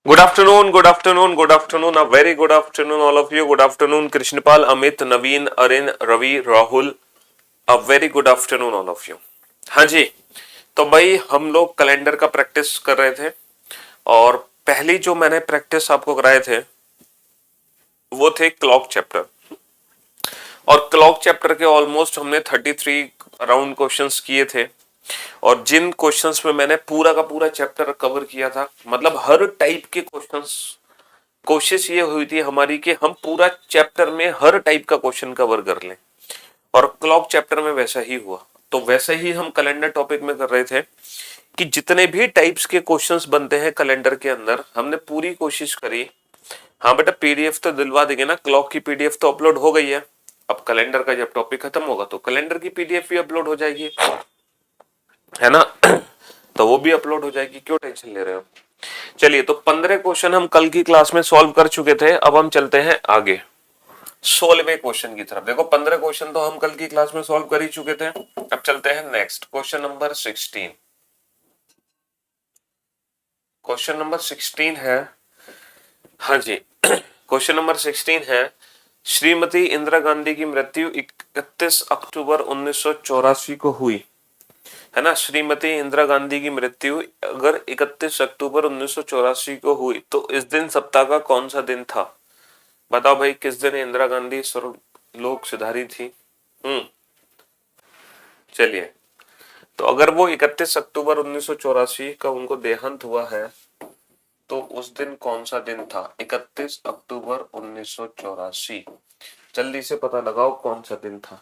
Good afternoon, good afternoon, good afternoon, a very good afternoon all of you. Good afternoon Krishnapal, Amit, Naveen, Arin, Ravi, Rahul, a very good afternoon all of you. हाँ जी, तो भाई हम लोग calendar का practice कर रहे थे और पहली जो मैंने प्रैक्टिस आपको कराए थे वो थे क्लॉक चैप्टर। और क्लॉक चैप्टर के ऑलमोस्ट हमने 33 अराउंड क्वेश्चंस किए थे और जिन क्वेश्चंस में मैंने पूरा का पूरा चैप्टर कवर किया था, मतलब हर टाइप के क्वेश्चंस, कोशिश ये हुई थी हमारी कि हम पूरा चैप्टर में हर टाइप का क्वेश्चन कवर कर लें और क्लॉक चैप्टर में वैसा ही हुआ। तो वैसे ही हम कैलेंडर टॉपिक में कर रहे थे कि जितने भी टाइप्स के क्वेश्चंस बनते हैं कैलेंडर के अंदर हमने पूरी कोशिश करी। हाँ बेटा, पीडीएफ तो दिलवा देंगे ना, क्लॉक की पीडीएफ तो अपलोड हो गई है। अब कैलेंडर का जब टॉपिक खत्म होगा तो कैलेंडर की पीडीएफ भी अपलोड हो जाएगी, है ना। तो वो भी अपलोड हो जाएगी, क्यों टेंशन ले रहे हो। चलिए, तो 15 क्वेश्चन हम कल की क्लास में सॉल्व कर चुके थे। अब हम चलते हैं आगे 16वें क्वेश्चन की तरफ। देखो 15 क्वेश्चन तो हम कल की क्लास में सॉल्व कर ही चुके थे। अब चलते हैं next question number 16। Question number 16 है, हाँ जी, क्वेश्चन नंबर 16 है, श्रीमती इंदिरा गांधी की मृत्यु 31 अक्टूबर 1984 को हुई, है ना। श्रीमती इंदिरा गांधी की मृत्यु अगर 31 अक्टूबर 1984 को हुई तो इस दिन सप्ताह का कौन सा दिन था। बताओ भाई, किस दिन इंदिरा गांधी सर्वलोक सिधारी थी। चलिए, तो अगर वो 31 अक्टूबर 1984 का उनको देहांत हुआ है तो उस दिन कौन सा दिन था। 31 अक्टूबर 1984, जल्दी से पता लगाओ कौन सा दिन था।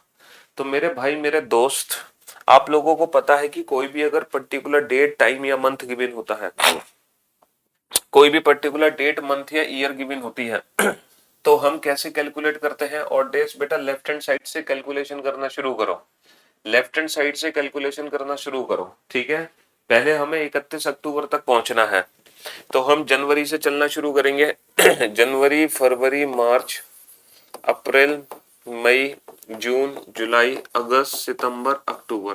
तो मेरे भाई, मेरे दोस्त, आप लोगों को पता है कि कोई भी अगर पर्टिकुलर डेट, टाइम या मंथ गिवन होता है, कोई भी पर्टिकुलर डेट, मंथ या ईयर गिवन होती है तो हम कैसे कैलकुलेट करते हैं। और डेज बेटा, लेफ्ट हैंड साइड से कैलकुलेशन करना शुरू करो, लेफ्ट हैंड साइड से कैलकुलेशन करना शुरू करो, ठीक है। पहले हमें 31 अक्टूबर तक पहुंचना है, तो हम जनवरी से चलना शुरू करेंगे। जनवरी, फरवरी, मार्च, अप्रैल, मई, जून, जुलाई, अगस्त, सितंबर, अक्टूबर।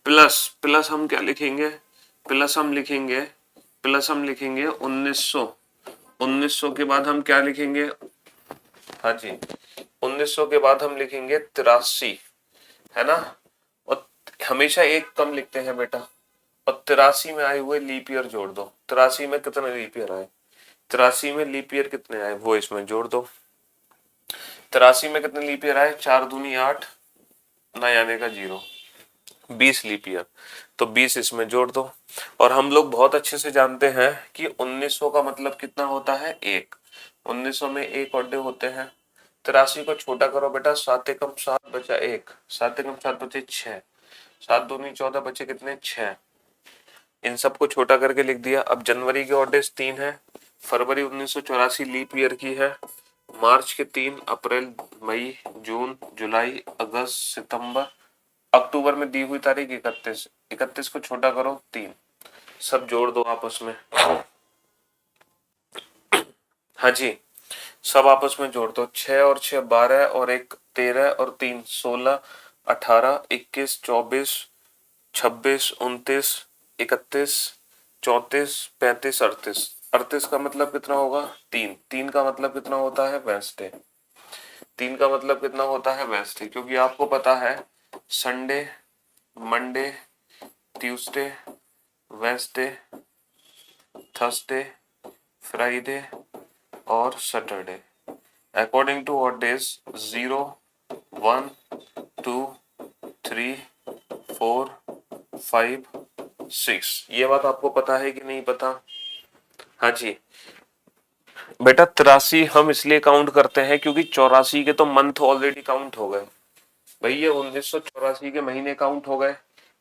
प्लस प्लस हम क्या लिखेंगे, प्लस हम लिखेंगे, प्लस हम लिखेंगे 1900। 1900 के बाद हम क्या लिखेंगे, हाँ जी, 1900 के बाद हम लिखेंगे 83, है ना। और हमेशा एक कम लिखते हैं बेटा, और 83 में आए हुए लीप ईयर जोड़ दो। 83 में कितने लीप ईयर आए, 83 में लीप ईयर कितने आए वो इसमें जोड़ दो। 83 में कितने लीप ईयर आए, 4 दूनी 8, ना आने का 0, 20 लीप ईयर। तो 20 इसमें जोड़ दो। और हम लोग बहुत अच्छे से जानते हैं कि 1900 का मतलब कितना होता है, 1। 1900 में 1 ऑड्डे होते हैं। 83 को छोटा करो बेटा, 7 एकम 7 बचा 1, 7 एकम 7 बचे 6, 7 दूनी 14 बचे कितने, 6। इन सबको छोटा करके लिख दिया। अब जनवरी के ऑर्डेज 3 है, फरवरी 1984 लीप ईयर की है, मार्च के 3, अप्रैल, मई, जून, जुलाई, अगस्त, सितंबर, अक्टूबर में दी हुई तारीख 31। 31 को छोटा करो 3, सब जोड़ दो आपस में। हाँ जी, सब आपस में जोड़ दो। 6 और 6 12 और 1 13 और 3 16, 18, 21, 24, 26, 29, 31, 34, 35, 38। 38 का मतलब कितना होगा, 3। 3 का मतलब कितना होता है, वेंसडे। 3 का मतलब कितना होता है, वेंसडे, क्योंकि आपको पता है Sunday, Monday, Tuesday, Wednesday, Thursday, Friday और Saturday. According to what days, 0, 1, 2, 3, 4, 5, 6। ये बात आपको पता है कि नहीं पता। हाँ जी बेटा, 83 हम इसलिए काउंट करते हैं क्योंकि 84 के तो मंथ ऑलरेडी काउंट हो गए भाई, ये 1984 के महीने काउंट हो गए,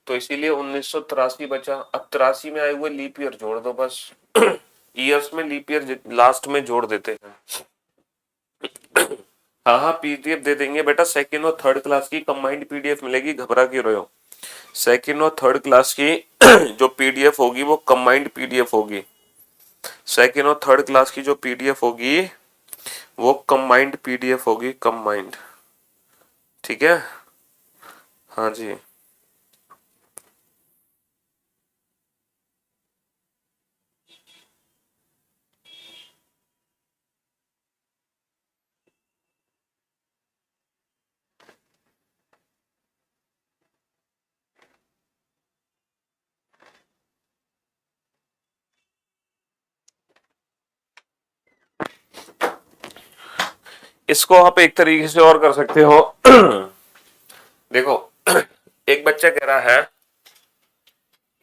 तो इसीलिए 1983 बचा। अब 83 में आए हुए लीप ईयर जोड़ दो बस। ईयर्स में लीप ईयर लास्ट में जोड़ देते हैं। हाँ हाँ, पीडीएफ दे देंगे बेटा, सेकेंड और थर्ड क्लास की कंबाइंड पीडीएफ मिलेगी, घबरा क्यों रहे हो। सेकेंड और थर्ड क्लास की जो पीडीएफ होगी वो कंबाइंड पीडीएफ होगी। सेकेंड और थर्ड क्लास की जो पीडीएफ होगी वो कंबाइंड पीडीएफ होगी, कंबाइंड, ठीक है। हाँ जी, इसको आप एक तरीके से और कर सकते हो। देखो, एक बच्चा कह रहा है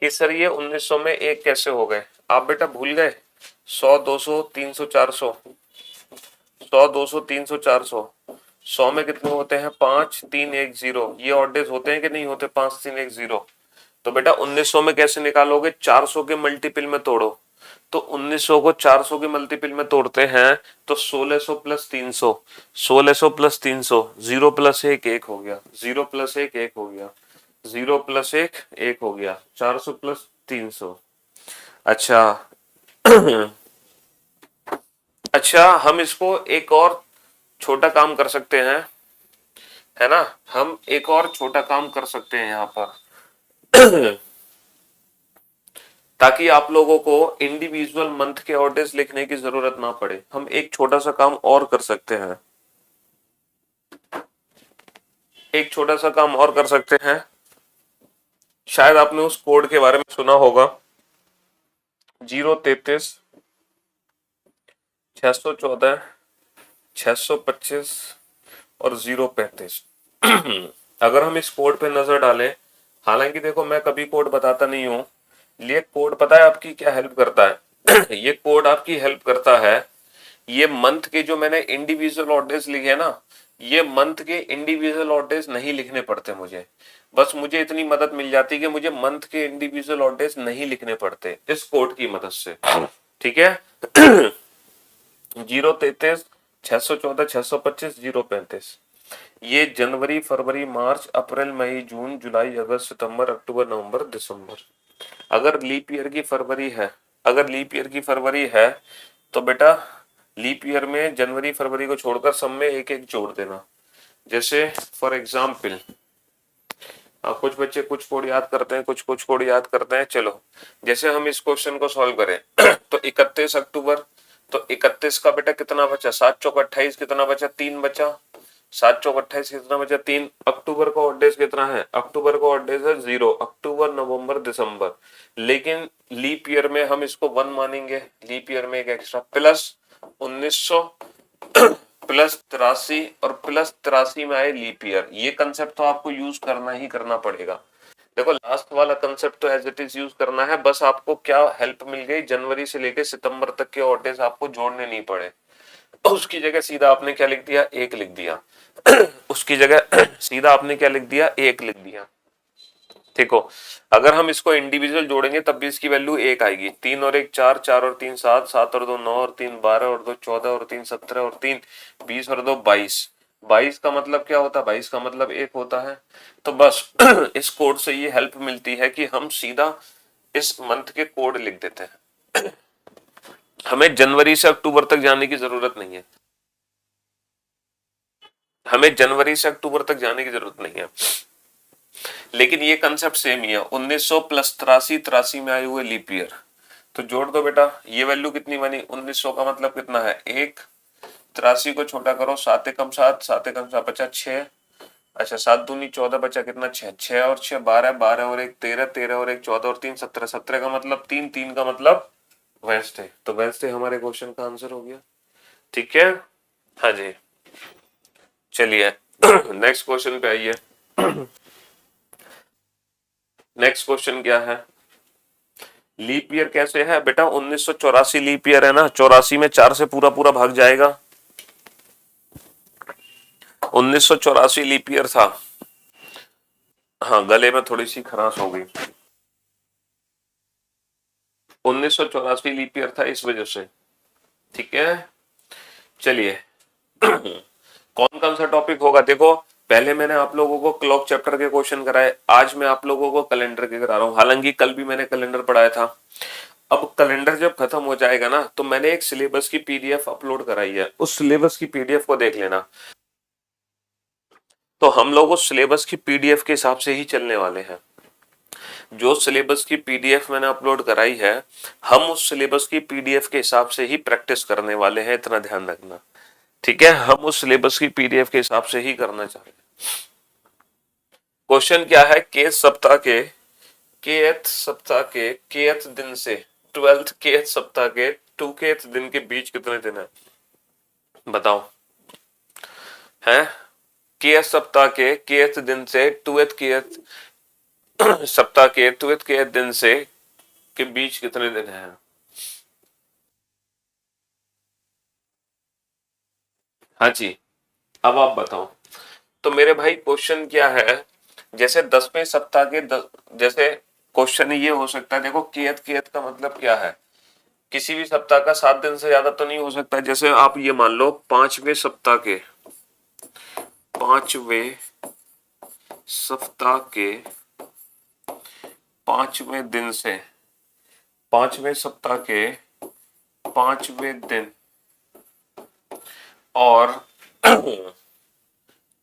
कि सर ये 1900 में एक कैसे हो गए। आप बेटा भूल गए 100, 200, 300, 400। 100, 200, 300, 400। 100 में कितने होते हैं? 5, 3, 1, 0। ये ऑड डेज होते हैं कि नहीं होते? 5, 3, 1, 0। तो बेटा 1900 में कैसे निकालोगे? 400 के मल्टीपल में तोड़ो। तो 1900 को 400 के मल्टीपल में तोड़ते हैं तो 1600 प्लस 300, 1600 प्लस 300, 0 प्लस 1 1 हो गया, 0 प्लस 1 1 हो गया, 0 प्लस 1 1 हो गया, 400 प्लस 300। अच्छा। अच्छा, हम इसको एक और छोटा काम कर सकते हैं, है ना? हम एक और छोटा काम कर सकते हैं यहाँ पर। ताकि आप लोगों को इंडिविजुअल मंथ के ऑर्डर्स लिखने की जरूरत ना पड़े, हम एक छोटा सा काम और कर सकते हैं। एक छोटा सा काम और कर सकते हैं। शायद आपने उस कोड के बारे में सुना होगा, 033 614 625 और 035। अगर हम इस कोड पे नजर डालें, हालांकि देखो मैं कभी कोड बताता नहीं हूं, ये कोड पता है आपकी क्या हेल्प करता है? ये कोड आपकी हेल्प करता है, ये मंथ के जो मैंने इंडिविजुअल ऑर्डर्स लिखे हैं ना, ये मंथ के इंडिविजुअल ऑर्डर्स नहीं लिखने पड़ते मुझे। बस मुझे इतनी मदद मिल जाती है कि मुझे मंथ के इंडिविजुअल ऑर्डर्स नहीं लिखने पड़ते इस कोड की मदद से। ठीक है। 033 614 625 035। ये जनवरी, फरवरी, मार्च, अप्रैल, मई, जून, जुलाई, अगस्त, सितंबर, अक्टूबर, नवंबर, दिसंबर। अगर लीप ईयर की फरवरी है, अगर लीप ईयर की फरवरी है तो बेटा लीप ईयर में जनवरी फरवरी को छोड़कर सब में एक एक जोड़ देना। जैसे फॉर एग्जाम्पल, कुछ बच्चे कुछ कोड याद करते हैं, कुछ कुछ कोड याद करते हैं। चलो, जैसे हम इस क्वेश्चन को सॉल्व करें तो 31 अक्टूबर, तो 31 का बेटा कितना बचा? 7 चौक 28, कितना बचा? 3 बचा। 7 चौक 28 कितना बचा? 3। अक्टूबर का ऑड डेज कितना है? अक्टूबर का ऑड डेज है 0। अक्टूबर, नवंबर, दिसंबर। लेकिन लीप ईयर में हम इसको 1 मानेंगे, लीप ईयर में एक एक्स्ट्रा प्लस 1900 प्लस 83 और प्लस 83 में आए लीप ईयर। ये कंसेप्ट तो आपको यूज करना ही करना पड़ेगा। देखो लास्ट वाला कंसेप्ट तो एज इट इज यूज करना है, बस आपको क्या हेल्प मिल गई, जनवरी से लेके सितंबर तक के ऑड डेज आपको जोड़ने नहीं पड़े। उसकी जगह सीधा आपने क्या लिख दिया? एक लिख दिया। उसकी जगह सीधा आपने क्या लिख दिया? एक लिख दिया। ठीक हो। अगर हम इसको इंडिविजुअल जोड़ेंगे तब भी इसकी वैल्यू एक आएगी। 3 और 1 4, 4 और 3 7, 7 और 2 9 और 3 12 और 2 14 और 3 17 और 3 20 और 2 22। 22 का मतलब क्या होता है? 22 का मतलब एक होता है। तो बस इस कोड से ये हेल्प मिलती है कि हम सीधा इस मंथ के कोड लिख देते हैं। हमें जनवरी से अक्टूबर तक जाने की जरूरत नहीं है, हमें जनवरी से अक्टूबर तक जाने की जरूरत नहीं है। लेकिन ये कंसेप्ट सेम ही है। 1900 प्लस 83, 83 में आए हुए लीप ईयर, तो जोड़ दो बेटा। ये वैल्यू कितनी बनी? 1900 का मतलब कितना है? 1। 83 को छोटा करो, 7 एकम 7, 7 एकम 7 बचा 6। अच्छा, 7 दूनी 14 बचा कितना? 6। 6 और 6 12, 12 और 1 13, 13 और 1 14 और 3 17, 17 का मतलब 3, 3 का मतलब वेंसडे। तो वेंसडे हमारे क्वेश्चन का आंसर हो गया। ठीक है। हाँ जी, चलिए नेक्स्ट क्वेश्चन पे आइए। नेक्स्ट क्वेश्चन क्या है? लीप ईयर कैसे है बेटा? 1984 लीप ईयर है ना, 84 में 4 से पूरा पूरा भाग जाएगा। 1984 लीप ईयर था। हाँ, गले में थोड़ी सी खराश हो गई। 1984 लीप ईयर था इस वजह से। ठीक है, चलिए। कौन कौन सा टॉपिक होगा? देखो, पहले मैंने आप लोगों को क्लॉक चैप्टर के क्वेश्चन कराए, आज मैं आप लोगों को कैलेंडर के करा रहा हूँ। हालांकि कल भी मैंने कैलेंडर पढ़ाया था। अब कैलेंडर जब खत्म हो जाएगा ना, तो मैंने एक सिलेबस की पीडीएफ अपलोड कराई है, उस सिलेबस की पीडीएफ को देख लेना। तो हम लोग उस सिलेबस की पीडीएफ के हिसाब से ही चलने वाले हैं। जो सिलेबस की पीडीएफ मैंने अपलोड कराई है, हम उस सिलेबस की पीडीएफ के हिसाब से ही प्रैक्टिस करने वाले हैं, इतना ध्यान रखना। ठीक है, हम उस सिलेबस की पीडीएफ के हिसाब से ही करना चाह रहे हैं। क्वेश्चन क्या है? केथ सप्ताह के केथ दिन से 12th केथ सप्ताह के 2 केथ दिन के बीच कितने दिन है? बताओ। है के सप्ताह के केथ दिन से टूथ के सप्ताह के टूथ के दिन से के बीच कितने दिन है? हाँ जी, अब आप बताओ। तो मेरे भाई क्वेश्चन क्या है, जैसे 10वें सप्ताह के जैसे क्वेश्चन ये हो सकता है, देखो केयत केयत का मतलब क्या है, किसी भी सप्ताह का 7 दिन से ज्यादा तो नहीं हो सकता। जैसे आप ये मान लो पांचवें सप्ताह के, पांचवें सप्ताह के पांचवें दिन से, पांचवें सप्ताह के पांचवें दिन, और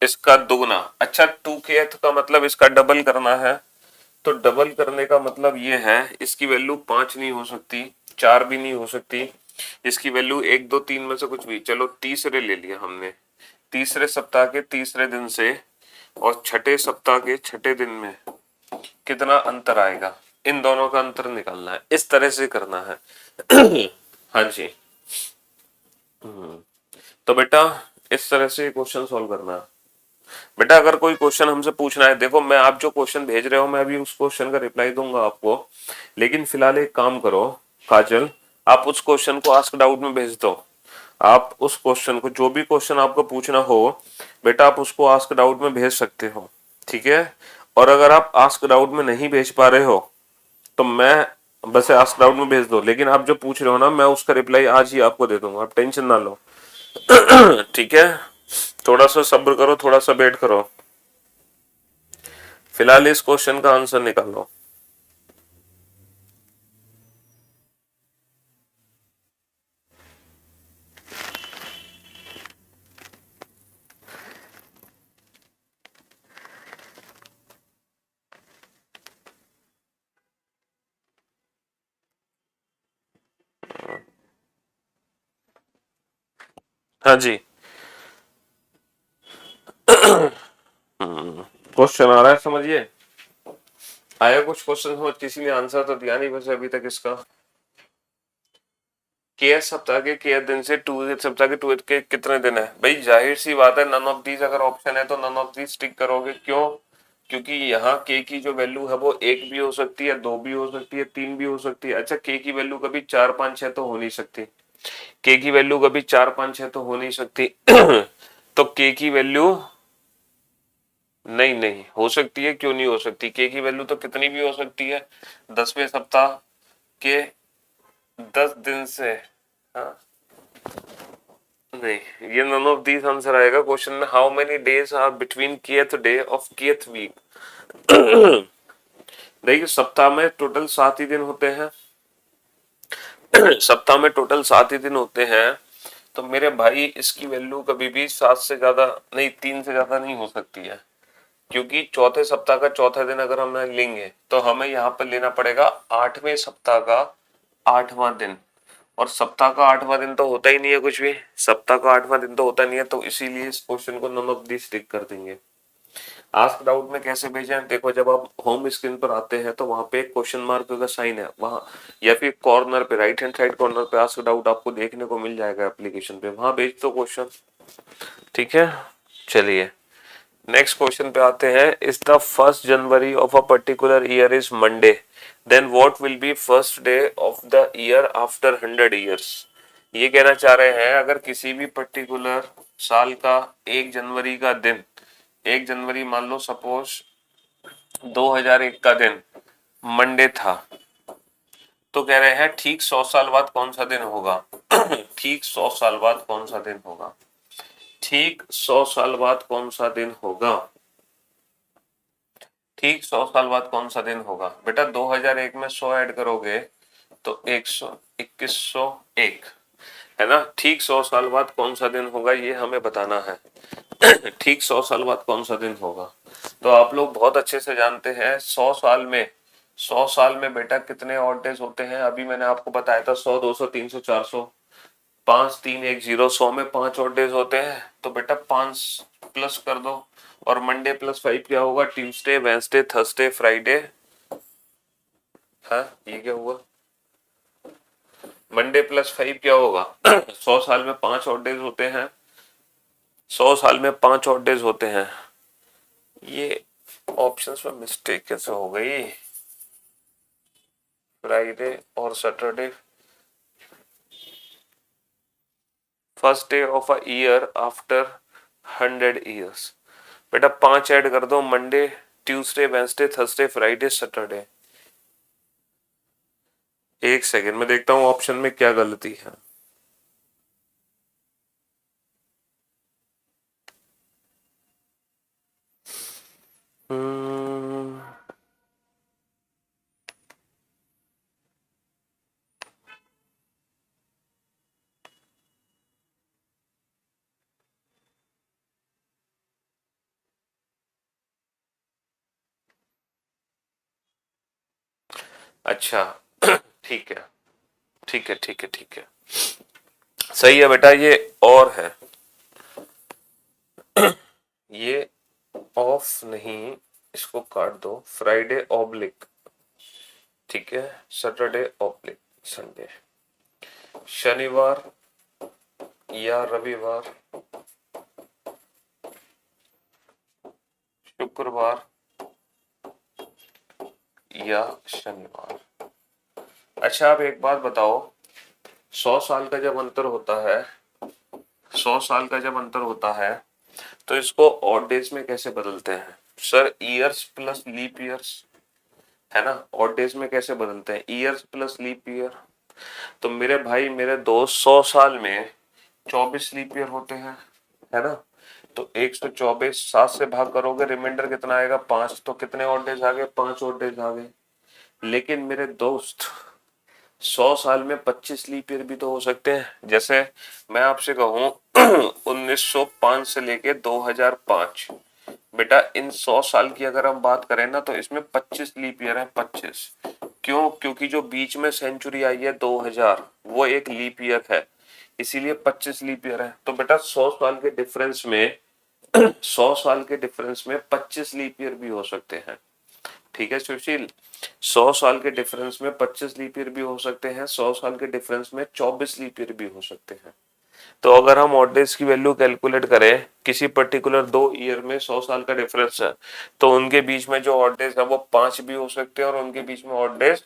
इसका दुगना। अच्छा, टू केथ का मतलब इसका डबल करना है, तो डबल करने का मतलब ये है इसकी वैल्यू 5 नहीं हो सकती, 4 भी नहीं हो सकती, इसकी वैल्यू 1 2 3 में से कुछ भी। चलो तीसरे ले लिया हमने, तीसरे सप्ताह के तीसरे दिन से और छठे सप्ताह के छठे दिन में कितना अंतर आएगा, इन दोनों का अंतर निकालना है, इस तरह से करना है। हाँ जी। तो बेटा इस तरह से क्वेश्चन सॉल्व करना है। बेटा अगर कोई क्वेश्चन हमसे पूछना है, देखो मैं आप जो क्वेश्चन भेज रहे हो मैं अभी उस क्वेश्चन का रिप्लाई दूंगा आपको, लेकिन फिलहाल एक काम करो काजल, आप उस क्वेश्चन को आस्क डाउट में भेज दो। आप उस क्वेश्चन को, जो भी क्वेश्चन आपको पूछना हो बेटा, आप उसको आस्क डाउट में भेज सकते हो, ठीक है। और अगर आप आस्क डाउट में नहीं भेज पा रहे हो तो मैं बस आस्क डाउट में भेज दो, लेकिन आप जो पूछ रहे हो ना मैं उसका रिप्लाई आज ही आपको दे दूंगा, आप टेंशन ना लो। ठीक है, थोड़ा सा सब्र करो, थोड़ा सा वेट करो, फिलहाल इस क्वेश्चन का आंसर निकालो। हाँ जी, क्वेश्चन आ रहा है समझिए, आया कुछ क्वेश्चन समझ, किसी ने आंसर तो दिया नहीं वैसे अभी तक इसका। के सप्ताह के के दिन से टू सप्ताह के टू के कितने दिन है? भाई जाहिर सी बात है, नन ऑफ दीज अगर ऑप्शन है तो नन ऑफ दीज टिक करोगे, क्यों? क्योंकि यहाँ के की जो वैल्यू है वो एक भी हो सकती है, दो भी हो सकती है, तीन भी हो सकती है। अच्छा, के की वैल्यू कभी 4 5 6 तो हो नहीं सकती, के की वैल्यू कभी 4 5 6 तो हो नहीं सकती। तो के की वैल्यू नहीं नहीं हो सकती है, क्यों नहीं हो सकती, के की वैल्यू तो कितनी भी हो सकती है, 10वें सप्ताह के 10 दिन से। हाँ, नहीं, ये नन ऑफ दीज आंसर आएगा क्वेश्चन में। How many days are between kth day of kth week? देखिए सप्ताह में टोटल 7 ही दिन होते हैं। सप्ताह में टोटल 7 ही दिन होते हैं, तो मेरे भाई इसकी वैल्यू कभी भी 7 से ज्यादा नहीं, 3 से ज्यादा नहीं हो सकती है, क्योंकि चौथे सप्ताह का चौथा दिन अगर हम लेंगे तो हमें यहाँ पर लेना पड़ेगा 8वें सप्ताह का 8वां दिन, और सप्ताह का 8वां दिन तो होता ही नहीं है कुछ भी, सप्ताह का 8वां दिन तो होता नहीं है, तो इसीलिए इस क्वेश्चन को नन ऑफ दिस टिक कर देंगे। आस्क डाउट में कैसे भेजें, देखो जब आप होम स्क्रीन पर आते हैं तो वहां पे एक क्वेश्चन मार्क का साइन है वहां, या फिर कॉर्नर पे राइट हैंड साइड कॉर्नर पे आस्क डाउट आपको देखने को मिल जाएगा एप्लीकेशन पे, वहां भेज दो क्वेश्चन, ठीक है। चलिए नेक्स्ट क्वेश्चन पे आते हैं। Is the first January of a particular year is Monday, then what will be first day of the year after 100 years? ये कहना चाह रहे हैं अगर किसी भी पर्टिकुलर साल का 1 जनवरी का दिन, 1 जनवरी मान लो सपोज 2001 का दिन मंडे था, तो कह रहे हैं ठीक 100 साल बाद कौन सा दिन होगा? ठीक 100 साल बाद कौन सा दिन होगा? ठीक 100 साल बाद कौन सा दिन होगा? ठीक 100 साल बाद कौन सा दिन होगा? बेटा 2001 में 100 ऐड करोगे तो 2101 है ना। ठीक 100 साल बाद कौन सा दिन होगा ये हमें बताना है। ठीक 100 साल बाद कौन सा दिन होगा, तो आप लोग बहुत अच्छे से जानते हैं 100 साल में, 100 साल में बेटा कितने ऑड डेज होते हैं, अभी मैंने आपको बताया था 100 200 300 400 5 3 1 0, 100 में 5 ऑड डेज होते हैं, तो बेटा 5 प्लस कर दो, और मंडे प्लस 5 क्या होगा? Tuesday Wednesday Thursday Friday. हाँ ये क्या हुआ? मंडे प्लस 5 क्या होगा? 100 साल में 5 ऑड डेज होते हैं, 100 साल में 5 ऑड डेज होते हैं। ये ऑप्शंस में मिस्टेक कैसे हो गई? फ्राइडे और Saturday, first day of a year after 100 years. बेटा 5 ऐड कर दो, Monday, Tuesday, Wednesday, Thursday, Friday, Saturday. एक सेकेंड में देखता हूँ ऑप्शन में क्या गलती है। हम्म, अच्छा ठीक है, ठीक है, ठीक है, ठीक है, सही है बेटा। ये और है, ये ऑफ नहीं, इसको काट दो। फ्राइडे ऑब्लिक, ठीक है, सैटरडे ऑब्लिक संडे, शनिवार या रविवार, शुक्रवार या शनिवार। अच्छा आप एक बात बताओ, 100 साल का जब अंतर होता है, 100 साल का जब अंतर होता है तो इसको ऑड डेज में कैसे बदलते हैं? Sir years plus leap years, है ना। ऑड डेज में कैसे बदलते हैं? Years plus leap year. तो मेरे भाई मेरे दोस्त, 100 साल में 24 लीप ईयर होते हैं, है ना। तो 124, 7 से भाग करोगे, रिमाइंडर कितना आएगा? 5। तो कितने ऑड डेज आ गए? 5 ऑड डेज आ गए। लेकिन मेरे दोस्त, 100 साल में 25 लीप ईयर भी तो हो सकते हैं। जैसे मैं आपसे कहूँ 1905 से लेके 2005, बेटा इन 100 साल की अगर हम बात करें ना तो इसमें 25 लीप ईयर है। 25 क्यों? क्योंकि जो बीच में सेंचुरी आई है 2000, वो एक लीप ईयर है, इसीलिए 25 लीप ईयर है। तो बेटा 100 साल के डिफरेंस में 100 साल के डिफरेंस में 25 लीप ईयर भी हो सकते हैं। ठीक है सुशील, 100 साल के डिफरेंस में 25 लीप ईयर भी हो सकते हैं, 100 साल के डिफरेंस में 24 लीप ईयर भी हो सकते हैं। तो अगर हम ऑड डेज की वैल्यू कैलकुलेट करें, किसी पर्टिकुलर 2 ईयर में 100 साल का डिफरेंस है, तो उनके बीच में जो ऑड डेज है वो 5 भी हो सकते हैं और उनके बीच में ऑड डेज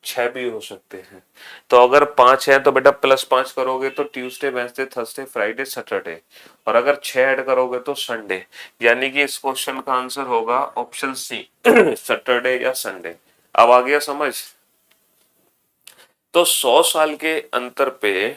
6 भी हो सकते हैं। तो अगर 5 है तो बेटा +5 करोगे तो Tuesday, Wednesday, Thursday, Friday, Saturday, और अगर 6 ऐड करोगे तो संडे। यानी कि इस क्वेश्चन का आंसर होगा ऑप्शन सी सैटरडे या संडे। अब आ गया समझ? तो 100 साल के अंतर पे,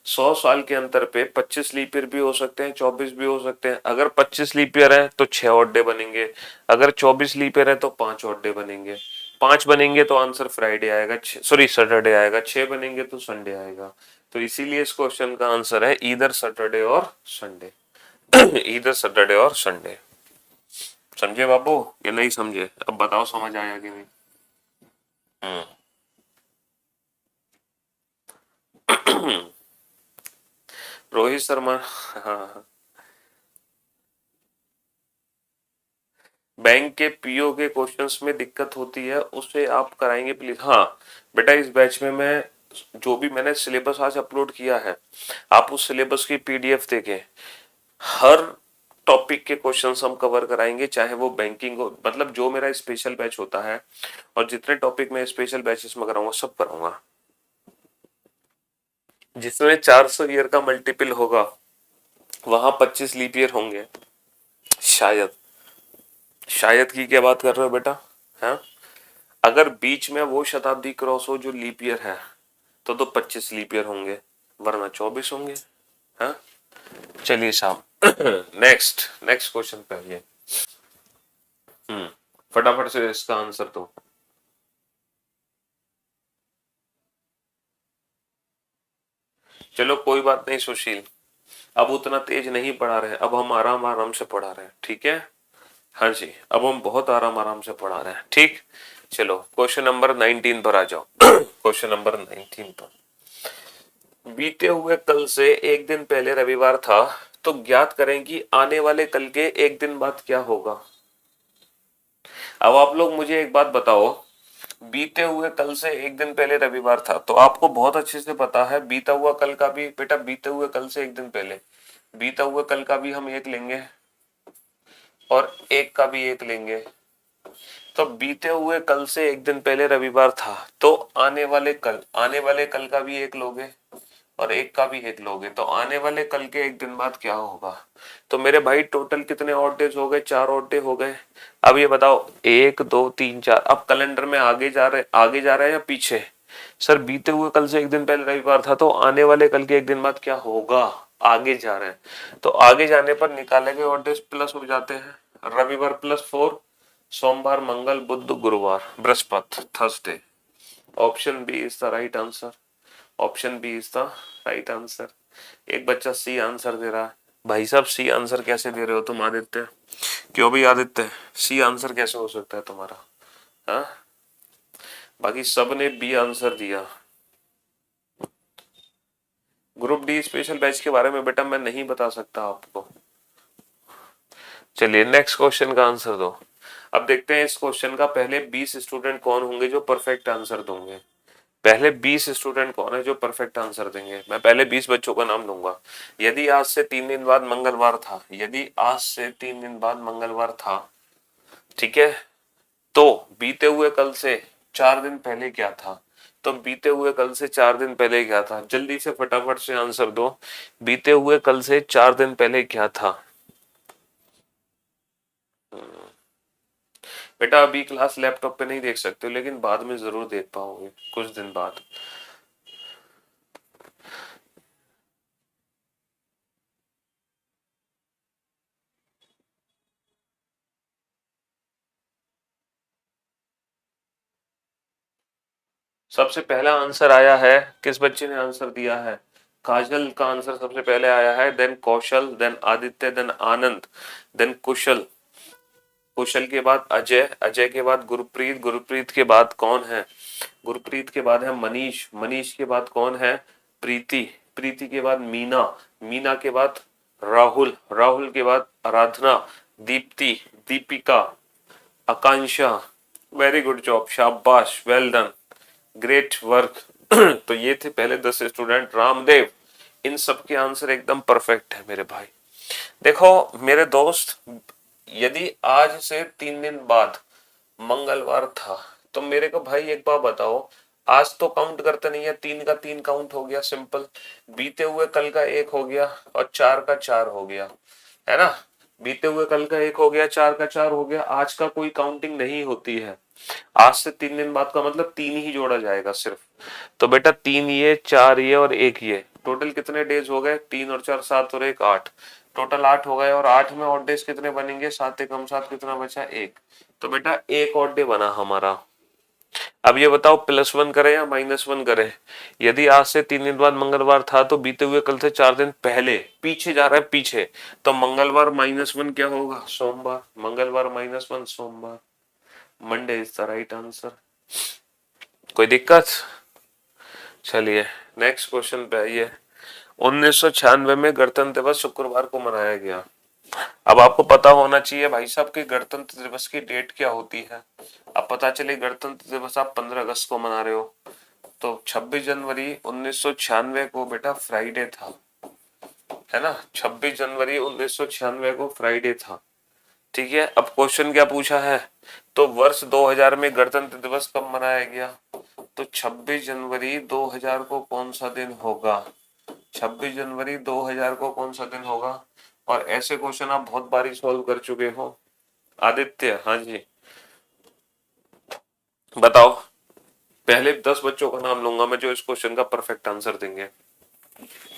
100 साल के अंतर पे 25 लीप ईयर भी हो सकते हैं, 24 भी हो सकते हैं। अगर 25 लीप ईयर है तो 6 ऑड डे बनेंगे, अगर 24 लीप ईयर है तो 5 ऑड डे बनेंगे। 5 बनेंगे तो आंसर फ्राइडे आएगा, सॉरी सैटरडे आएगा। 6 बनेंगे तो संडे आएगा। तो इसीलिए इस क्वेश्चन का आंसर है ईदर सैटरडे और संडे। ईदर सैटरडे और संडे। समझे बाबू ये नहीं समझे? अब बताओ समझ आया कि नहीं? हम्म। रोहित शर्मा, हाँ। बैंक के पीओ के क्वेश्चंस में दिक्कत होती है, उसे आप कराएंगे प्लीज? हाँ बेटा, इस बैच में मैं जो भी मैंने सिलेबस आज अपलोड किया है, आप उस सिलेबस की पीडीएफ देखें। हर टॉपिक के क्वेश्चंस हम कवर कराएंगे, चाहे वो बैंकिंग हो, मतलब जो मेरा स्पेशल बैच होता है और जितने टॉपिक मैं स्पेशल बैचेस में कराऊंगा सब कराऊंगा। जिसमें 400 ईयर का मल्टीपल होगा वहां 25 लीप ईयर होंगे, शायद। शायद की क्या बात कर रहे हो बेटा? है, अगर बीच में वो शताब्दी क्रॉस हो जो लीप ईयर है तो 25 लीप ईयर होंगे, वरना 24 होंगे। हाँ, चलिए साहब नेक्स्ट नेक्स्ट क्वेश्चन पे आइए। हम्म, फटाफट से इसका आंसर दो। चलो कोई बात नहीं सुशील, अब उतना तेज नहीं पढ़ा रहे, अब हम आराम आराम से पढ़ा रहे हैं, ठीक है। हाँ जी, अब हम बहुत आराम आराम से पढ़ा रहे हैं, ठीक। चलो क्वेश्चन नंबर 19 पर आ जाओ। क्वेश्चन नंबर 19 पर, बीते हुए कल से एक दिन पहले रविवार था, तो ज्ञात करें कि आने वाले कल के एक दिन बाद क्या होगा। अब आप लोग मुझे एक बात बताओ, बीते हुए कल से एक दिन पहले रविवार था, तो आपको बहुत अच्छे से पता है बीता हुआ कल का भी बेटा बीते हुए कल से एक दिन पहले बीता हुआ कल का भी हम एक लेंगे और एक का भी एक लेंगे। तो बीते हुए कल से एक दिन पहले रविवार था, तो आने वाले कल का भी एक लोगे और एक का भी एक लोगे, तो आने वाले कल के एक दिन बाद क्या होगा। तो मेरे भाई टोटल कितने ऑड डेज हो गए, 4 ऑड डे हो गए। अब ये बताओ 1 2 3 4, अब कैलेंडर में आगे जा रहे हैं या पीछे। सर बीते हुए कल से एक दिन पहले रविवार था, तो आने वाले कल के एक दिन बाद क्या होगा, आगे जा रहे हैं। तो आगे जाने पर निकाले गए ऑड डेज प्लस हो जाते हैं। रविवार +4, सोमवार मंगल बुध गुरुवार बृहस्पति Thursday. Option B is the right answer. Option B is the right answer. एक बच्चा सी आंसर दे रहा है। भाई साहब सी आंसर कैसे दे रहे हो तुम आदित्य? क्यों भी आदित्य, सी आंसर कैसे हो सकता है तुम्हारा? हाँ, बाकी सब ने बी आंसर दिया। ग्रुप डी स्पेशल बैच के बारे में बेटा मैं नहीं बता सकता आपको। चलिए नेक्स्ट क्वेश्चन का आंसर दो। अब देखते हैं इस क्वेश्चन का पहले 20 स्टूडेंट कौन होंगे जो परफेक्ट आंसर दोगे। पहले 20 स्टूडेंट कौन है जो परफेक्ट आंसर देंगे। मैं पहले 20 बच्चों का नाम लूंगा। यदि आज से 3 दिन बाद मंगलवार था, यदि आज से 3 दिन बाद मंगलवार था, ठीक है, तो बीते हुए कल से 4 दिन पहले क्या था। तो बीते हुए कल से 4 दिन पहले क्या था, जल्दी से फटाफट से आंसर दो। बीते हुए कल से 4 दिन पहले क्या था। बेटा अभी क्लास लैपटॉप पे नहीं देख सकते हो, लेकिन बाद में जरूर देख पाओगे कुछ दिन बाद। सबसे पहला आंसर आया है, किस बच्चे ने आंसर दिया है? काजल का आंसर सबसे पहले आया है, देन कौशल, देन आदित्य, देन आनंद, देन कुशल, कुशल के बाद अजय, अजय के बाद गुरप्रीत, गुरप्रीत के बाद कौन है? गुरप्रीत के बाद है मनीष, मनीष के बाद कौन है? प्रीति, प्रीति के बाद मीना, मीना के बाद राहुल, राहुल के बाद आराधना, दीप्ति, दीपिका, आकांक्षा। वेरी गुड जॉब, शाबाश, वेल डन, ग्रेट वर्क। तो ये थे पहले 10 स्टूडेंट। रामदेव, इन सब के आंसर एकदम परफेक्ट है मेरे भाई। देखो मेरे दोस्त, यदि आज से 3 दिन बाद मंगलवार था, तो मेरे को भाई एक बार बताओ, आज तो काउंट करते नहीं है, 3 का 3 काउंट हो गया सिंपल, बीते हुए कल का 1 हो गया और 4 का 4 हो गया, है ना। बीते हुए कल का 1 हो गया, 4 का 4 हो गया, आज का कोई काउंटिंग नहीं होती है। आज से 3 दिन बाद का मतलब 3 ही जोड़ा जाएगा सिर्फ। तो बेटा 3 ये, 4 ये और 1 ये, टोटल कितने डेज हो गए? 3 और 4 7 और 1 8, टोटल 8 हो गए। और 8 में ऑड डेज कितने बनेंगे? 7 एकम 7, कितना बचा? 1। तो बेटा 1 ऑड डे बना हमारा। अब ये बताओ +1 करें या -1 करें। यदि आज से 3 दिन बाद मंगलवार था, तो बीते हुए कल से 4 दिन पहले, पीछे जा रहा है पीछे, तो मंगलवार -1 क्या होगा? सोमवार। मंगलवार -1 सोमवार। Monday is the right answer. कोई दिक्कत? चलिए नेक्स्ट क्वेश्चन पे आइए। 1996 में गणतंत्र दिवस शुक्रवार को मनाया गया। अब आपको पता होना चाहिए भाई साहब कि गणतंत्र दिवस की डेट क्या होती है। अब पता चले गणतंत्र दिवस आप 15 अगस्त को मना रहे हो, तो 26 जनवरी 1996 को बेटा फ्राइडे था, है ना। 26 जनवरी 1996 को फ्राइडे था, ठीक है। अब क्वेश्चन क्या पूछा है, तो वर्ष 2000 में गणतंत्र दिवस कब मनाया गया। तो 26 जनवरी 2000 को कौन सा दिन होगा? 26 जनवरी 2000 को कौन सा दिन होगा? और ऐसे क्वेश्चन आप बहुत बारी सॉल्व कर चुके हो। आदित्य, हाँ जी बताओ। पहले 10 बच्चों का नाम लूंगा मैं जो इस क्वेश्चन का परफेक्ट आंसर देंगे।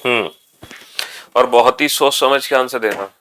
हम्म, और बहुत ही सोच समझ के आंसर देना।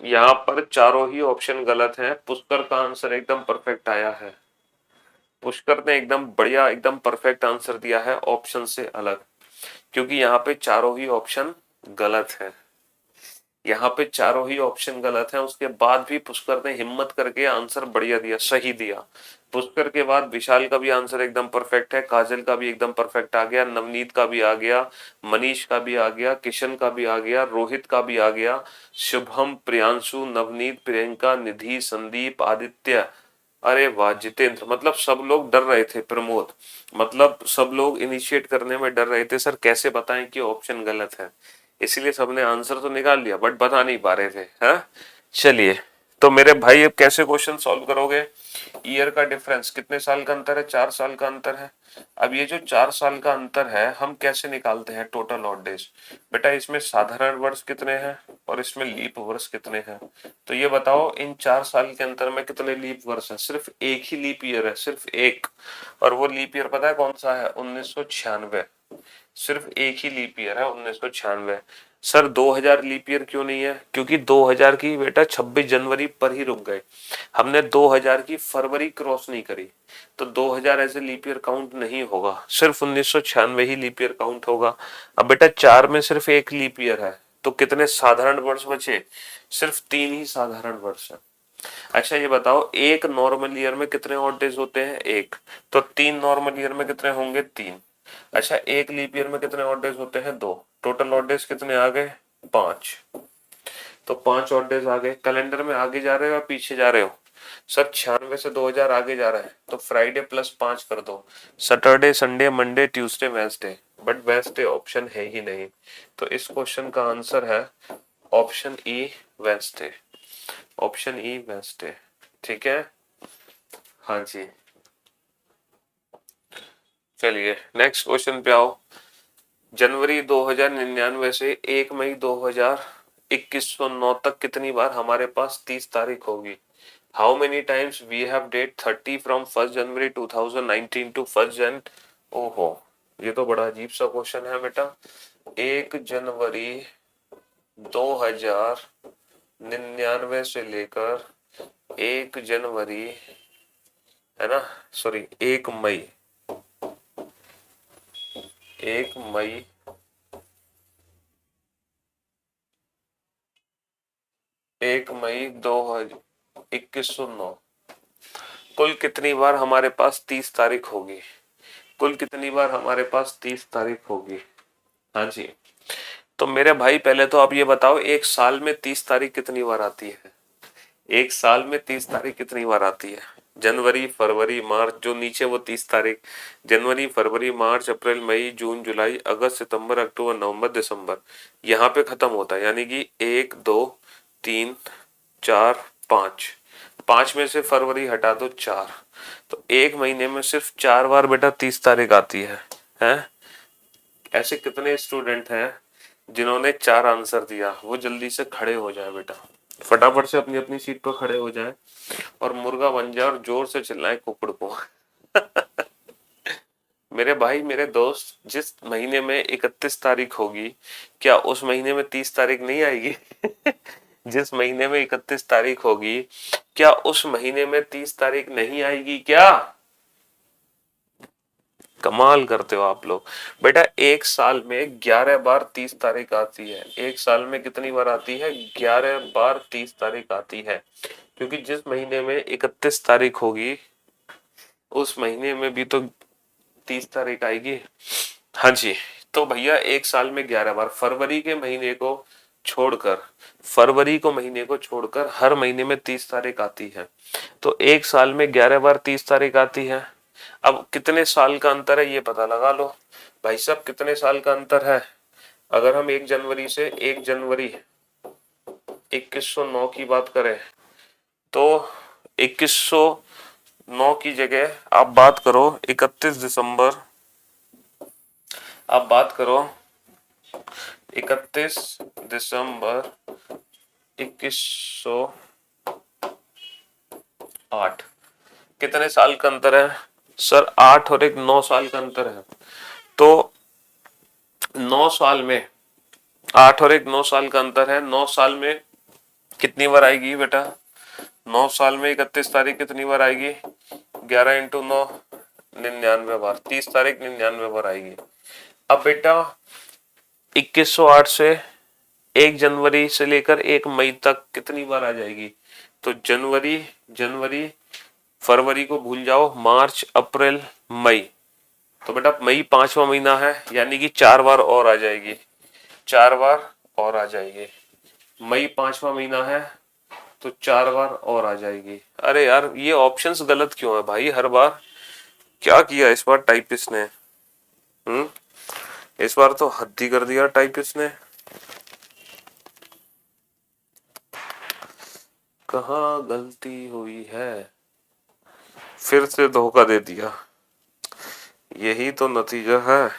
यहाँ पर चारों ही ऑप्शन गलत हैं। पुष्कर का आंसर एकदम परफेक्ट आया है। पुष्कर ने एकदम बढ़िया, एकदम परफेक्ट आंसर दिया है ऑप्शन से अलग, क्योंकि यहाँ पे चारों ही ऑप्शन गलत है। यहाँ पे चारों ही ऑप्शन गलत हैं, उसके बाद भी पुष्कर ने हिम्मत करके आंसर बढ़िया दिया, सही दिया। पुष्कर के बाद विशाल का भी आंसर एकदम परफेक्ट है, काजल का भी एकदम परफेक्ट आ गया, नवनीत का भी आ गया, मनीष का भी आ गया, किशन का भी आ गया, रोहित का भी आ गया, शुभम, प्रियांशु, नवनीत, प्रियंका, निधि, संदीप, आदित्य। अरे वाह जितेंद्र, मतलब सब लोग डर रहे थे, प्रमोद, मतलब सब लोग इनिशिएट करने में डर रहे थे, सर कैसे बताएं कि ऑप्शन गलत है, इसीलिए सबने आंसर तो निकाल लिया बट बता नहीं पा रहे थे। हाँ चलिए, तो मेरे भाई अब कैसे क्वेश्चन सॉल्व करोगे? ईयर का डिफरेंस, कितने साल का अंतर है? 4 साल का अंतर है। अब ये जो 4 साल का अंतर है हम कैसे निकालते हैं टोटल ऑड डेज? बेटा इसमें साधारण वर्ष कितने हैं और इसमें लीप वर्ष कितने हैं, तो ये बताओ इन 4 साल के अंतर में कितने लीप वर्ष है? सिर्फ एक ही लीप ईयर है, सिर्फ एक, और वो लीप ईयर पता है कौन सा है? 1996। सिर्फ एक ही लीप ईयर है 1996। सर 2000 लीप ईयर क्यों नहीं है? क्योंकि 2000 की बेटा 26 जनवरी पर ही रुक गए, हमने 2000 की फरवरी क्रॉस नहीं करी, तो 2000 ऐसे लीप ईयर काउंट नहीं होगा, सिर्फ 1996 ही लीप ईयर काउंट होगा। अब बेटा 4 में सिर्फ एक लीप ईयर है, तो कितने साधारण वर्ष बचे? सिर्फ 3 ही साधारण वर्ष है। अच्छा ये बताओ एक नॉर्मल ईयर में कितने ऑड डेज होते हैं? एक, तो 3 नॉर्मल ईयर में कितने होंगे? 3। अच्छा एक लीप ईयर में कितने ऑड डेज होते हैं? 2। टोटल ऑड डेज कितने आ गए? 5। तो 5 ऑड डेज आ गए। कैलेंडर में आगे जा रहे हो या पीछे जा रहे हो? सर 96 से 2000 आगे जा रहा है, तो फ्राइडे प्लस 5 कर दो, Saturday, Sunday, Monday, Tuesday, Wednesday, but Wednesday option है ही नहीं, तो इस क्वेश्चन का आंसर है option E, Wednesday. Option E Wednesday, ठीक है। हाँ जी, चलिए नेक्स्ट क्वेश्चन पे आओ। जनवरी 2099 से 1 मई 2109 तक कितनी बार हमारे पास 30 तारीख होगी? How many times we have date 30 from 1 January 2019 to 1 Jan. ओहो, ये तो बड़ा अजीब सा क्वेश्चन है बेटा। 1 जनवरी 2099 से लेकर 1 जनवरी, है ना, सॉरी 1 मई, 1 मई 1 मई 2109, कुल कितनी बार हमारे पास 30 तारीख होगी? कुल कितनी बार हमारे पास 30 तारीख होगी? हाँ जी, तो मेरे भाई पहले तो आप ये बताओ एक साल में 30 तारीख कितनी बार आती है? एक साल में 30 तारीख कितनी बार आती है? जनवरी, फरवरी, मार्च, जो नीचे वो 30 तारीख, जनवरी, फरवरी, मार्च, अप्रैल, मई, जून, जुलाई, अगस्त, सितंबर, अक्टूबर, नवंबर, दिसंबर, यहाँ पे खत्म होता है, यानी कि 1 2 3 4 5, 5 में से फरवरी हटा दो 4, तो एक महीने में सिर्फ 4 बार बेटा 30 तारीख आती है, हैं? ऐसे कितने स्टूडेंट हैं जिन्होंने 4 आंसर दिया? वो जल्दी से खड़े हो जाए बेटा, फटाफट से अपनी अपनी सीट पर खड़े हो जाए और मुर्गा बन जाए और जोर से चिल्लाए कुकड़ को। मेरे भाई मेरे दोस्त, जिस महीने में 31 तारीख होगी, क्या उस महीने में 30 तारीख नहीं आएगी? जिस महीने में 31 तारीख होगी, क्या उस महीने में 30 तारीख नहीं आएगी क्या? कमाल करते हो आप लोग। बेटा एक साल में 11 बार 30 तारीख आती है। एक साल में कितनी बार आती है? 11 बार 30 तारीख आती है, क्योंकि जिस महीने में 31 तारीख होगी उस महीने में भी तो 30 तारीख आएगी। हाँ जी, तो भैया एक साल में 11 बार, फरवरी के महीने को छोड़कर, फरवरी को महीने को छोड़कर हर महीने में 30 तारीख आती है, तो एक साल में 11 बार 30 तारीख आती है। अब कितने साल का अंतर है ये पता लगा लो भाई साहब, कितने साल का अंतर है? अगर हम 1 जनवरी से 1 जनवरी 2109 की बात करें, तो 2109 की जगह आप बात करो 31 दिसंबर, आप बात करो 31 दिसंबर 2108, कितने साल का अंतर है? सर 8 और एक 9 साल का अंतर है, तो 9 साल में 8 और एक 9 साल का अंतर है, 9 साल में कितनी बार आएगी बेटा? 9 साल में 31 तारीख कितनी बार आएगी? 11 इंटू 9, 99 बार, 30 तारीख 99 बार आएगी। अब बेटा 2108 से 1 जनवरी से लेकर 1 मई तक कितनी बार आ जाएगी? तो जनवरी, जनवरी, फरवरी को भूल जाओ, मार्च, अप्रैल, मई। तो बेटा मई 5वां महीना है, यानी कि 4 बार और आ जाएगी, 4 बार और आ जाएगी। मई 5वां महीना है तो 4 बार और आ जाएगी। अरे यार ये ऑप्शंस गलत क्यों है भाई हर बार? क्या किया इस बार टाइपिस्ट ने? इस बार तो हद ही कर दिया टाइपिस्ट ने। कहाँ गलती हुई है? फिर से धोखा दे दिया, यही तो नतीजा है।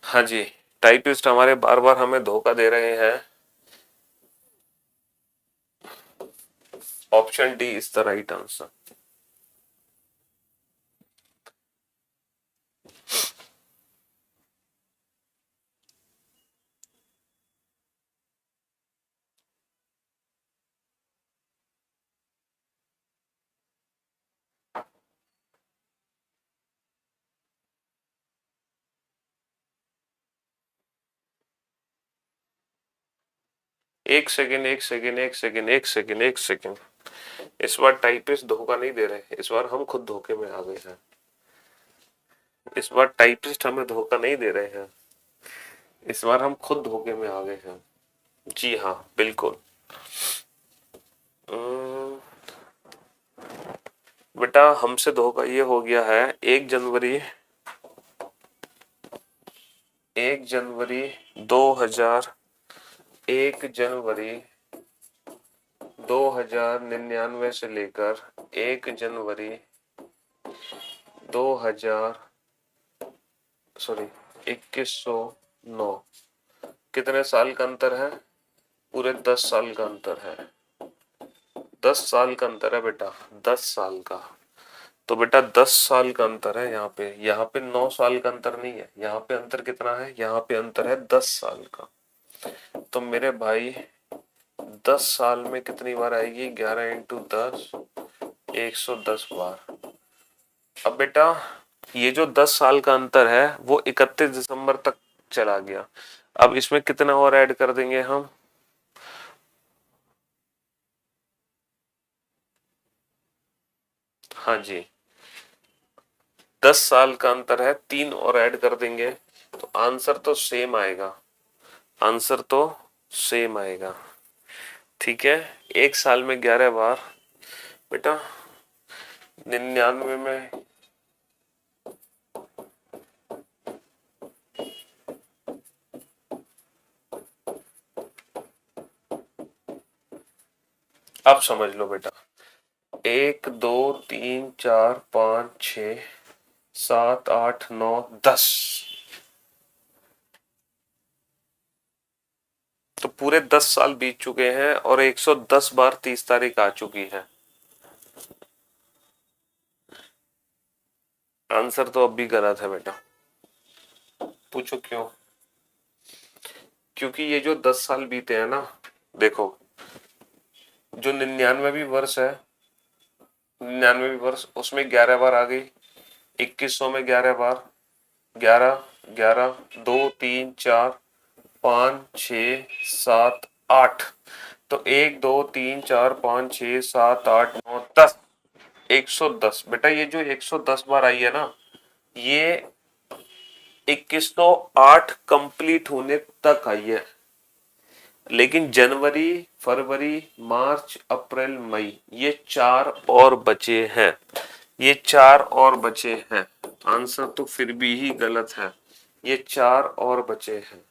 हाँ जी, टाइपिस्ट हमारे बार बार हमें धोखा दे रहे हैं। Option D is the right answer. एक सेकेंड, एक सेकेंड, एक सेकेंड, एक सेकेंड, एक सेकेंड। इस बार टाइपिस्ट धोखा नहीं दे रहे, इस बार हम खुद धोखे में आ गए हैं। इस बार टाइपिस्ट हमें धोखा नहीं दे रहे हैं, इस बार हम खुद धोखे में आ गए हैं। जी हाँ, बिल्कुल। बेटा हमसे धोखा ये हो गया है, 1 जनवरी, 1 जनवरी 2000, 1 जनवरी 2099 से लेकर 1 जनवरी 2000, सॉरी 2109, कितने साल का अंतर है? पूरे 10 साल का अंतर है। 10 साल का अंतर है बेटा, 10 साल का। तो बेटा 10 साल का अंतर है यहाँ पे 9 साल का अंतर नहीं है। यहाँ पे अंतर कितना है? यहाँ पे अंतर है 10 साल का। तो मेरे भाई 10 साल में कितनी बार आएगी? 11 × 10, 110 बार। अब बेटा ये जो 10 साल का अंतर है वो 31 दिसंबर तक चला गया। अब इसमें कितना और ऐड कर देंगे हम? हाँ जी, 10 साल का अंतर है, 3 और ऐड कर देंगे तो आंसर तो सेम आएगा, आंसर तो सेम आएगा। ठीक है, 1 साल में 11 बार। बेटा 99 में अब समझ लो बेटा, 1 2 3 4 5 6 7 8 9 10, तो पूरे 10 साल बीत चुके हैं और 110 बार 30 तारीख आ चुकी है। आंसर तो अब भी गलत है बेटा। पूछो क्यों? क्योंकि ये जो 10 साल बीते हैं ना, देखो जो 99वीं वर्ष है, 99वीं वर्ष उसमें 11 बार आ गई, 2100 में 11 बार, 11, 11, 2 3 4 5 6 7 8, तो 1 2 3 4 5 6 7 8 9 10, 110। बेटा ये जो 110 बार आई है ना, ये 2108 कंप्लीट होने तक आई है। लेकिन जनवरी, फरवरी, मार्च, अप्रैल, मई, ये 4 और बचे हैं, ये 4 और बचे हैं। आंसर तो फिर भी ही गलत है, ये 4 और बचे हैं।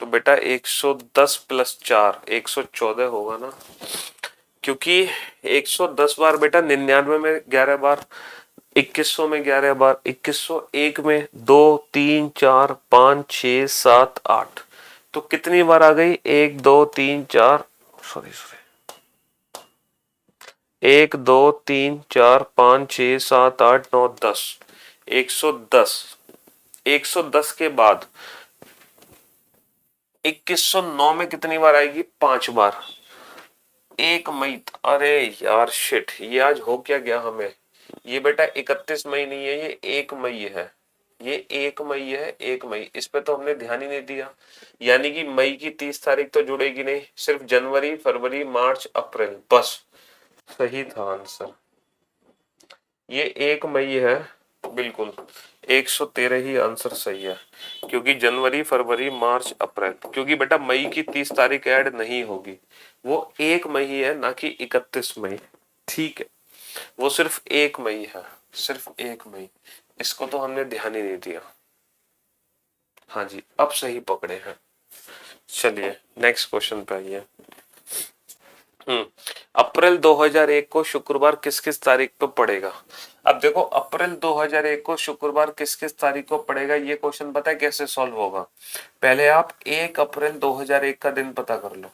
तो बेटा 110 + 4 114 होगा ना, क्योंकि 110 बार बेटा 99 में 11 बार, 2100 में 11 बार, 2101 में 2 3 4 5 6 7 8, तो कितनी बार आ गई? 1 2 3 4, सॉरी सॉरी, 1 2 3 4 5 6 7 8 9 10, 110। 110 के बाद 2109 में कितनी बार आएगी? 5 बार, 1 मई। अरे यार शिट, ये आज हो क्या गया हमें? ये बेटा 31 मई नहीं है, ये 1 मई है, ये 1 मई है, 1 मई, इस पे तो हमने ध्यान ही नहीं दिया, यानी कि मई की 30 तारीख तो जुड़ेगी नहीं, सिर्फ जनवरी, फरवरी, मार्च, अप्रैल, बस सही था आंसर। ये 1 मई है, बिल्कुल 113 ही आंसर सही है, क्योंकि जनवरी, फरवरी, मार्च, अप्रैल, क्योंकि बेटा मई की 30 तारीख ऐड नहीं होगी, वो 1 मई है, ना कि 31 मई। ठीक है, वो सिर्फ 1 मई है, सिर्फ 1 मई, इसको तो हमने ध्यान ही नहीं दिया। हाँ जी, अब सही पकड़े हैं। चलिए नेक्स्ट क्वेश्चन पे आइए। अप्रैल 2001 को शुक्रवार किस किस तारीख को पड़ेगा? अब देखो, अप्रैल 2001 को शुक्रवार किस किस तारीख को पड़ेगा, ये क्वेश्चन पता है कैसे सॉल्व होगा? पहले आप 1 अप्रैल 2001 का दिन पता कर लो।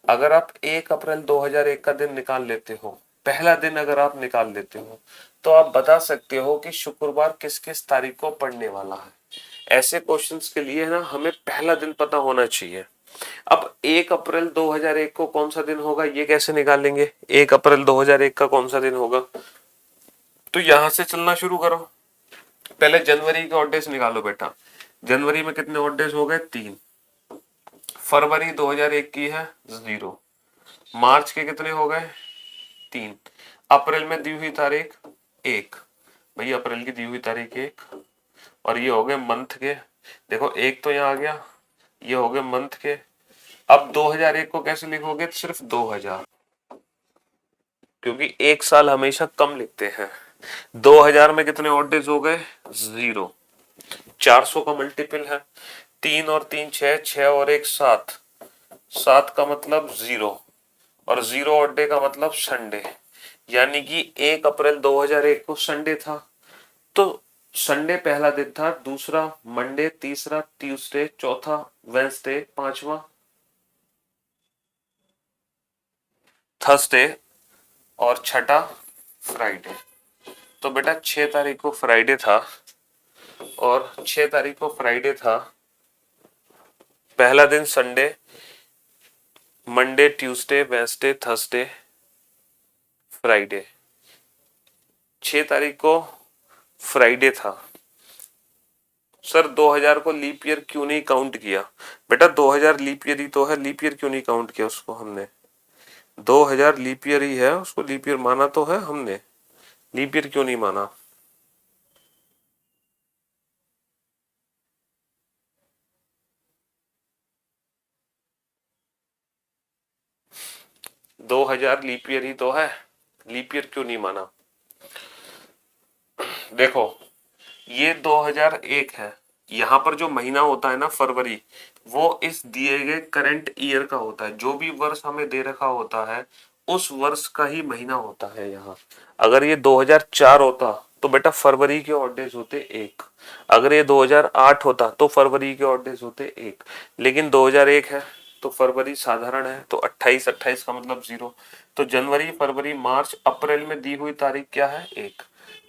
अगर आप 1 अप्रैल 2001 का दिन निकाल लेते हो, पहला दिन अगर आप निकाल लेते हो, तो आप बता सकते हो कि शुक्रवार किस किस तारीख को पड़ने वाला है। ऐसे क्वेश्चंस के लिए ना हमें पहला दिन पता होना चाहिए। अब 1 अप्रैल 2001 को कौन सा दिन होगा, ये कैसे निकालेंगे? 1 अप्रैल 2001 का कौन सा दिन होगा? तो यहां से चलना शुरू करो। पहले जनवरी के ऑड डेज निकालो बेटा। जनवरी में कितने ऑड डेज हो गए? 3। फरवरी 2001 की है 0। मार्च के कितने हो गए? 3। अप्रैल में दी हुई तारीख 1। भाई अप्रैल की दी हुई तारीख 1, और ये हो गए मंथ के। देखो एक तो यहाँ आ गया, ये हो गए मंथ के। अब 2001 को कैसे लिखोगे? सिर्फ 2000, क्योंकि एक साल हमेशा कम लिखते हैं। 2000 में कितने ऑड डेज हो गए? 0। 400 का मल्टीपल है, 3 और 3 6, 6 और 1 7, 7 का मतलब 0, और 0 ऑड डे का मतलब संडे, यानी कि 1 अप्रैल 2001 को संडे था। तो संडे पहला दिन था, दूसरा मंडे, तीसरा ट्यूसडे, चौथा वेंसडे, पांचवा थर्सडे, और छठा फ्राइडे। तो बेटा 6 तारीख को फ्राइडे था, और 6 तारीख को फ्राइडे था, पहला दिन Sunday, Monday, Tuesday, Wednesday, Thursday, Friday. 6 तारीख को फ्राइडे था। सर 2000 को लीप ईयर क्यों नहीं काउंट किया? बेटा 2000 लीप ईयर ही तो है, लीप ईयर क्यों नहीं काउंट किया उसको हमने? 2000 लीप ईयर ही है, उसको लीप ईयर माना तो है हमने, लीप ईयर क्यों नहीं माना? दो हजार लीप ईयर ही तो है, लीप ईयर क्यों नहीं माना? देखो ये 2001 है, यहाँ पर जो महीना होता है ना फरवरी, वो इस दिए गए करंट ईयर का होता है। जो भी वर्ष हमें दे रखा होता है उस वर्ष का ही महीना होता है यहाँ। अगर ये 2004 होता तो बेटा फरवरी के ऑड डेज होते 1। अगर ये 2008 होता तो फरवरी के ऑड डेज होते 1। लेकिन 2001 है तो फरवरी साधारण है, तो 28, 28 का मतलब 0। तो जनवरी, फरवरी, मार्च, अप्रैल में दी हुई तारीख क्या है? 1।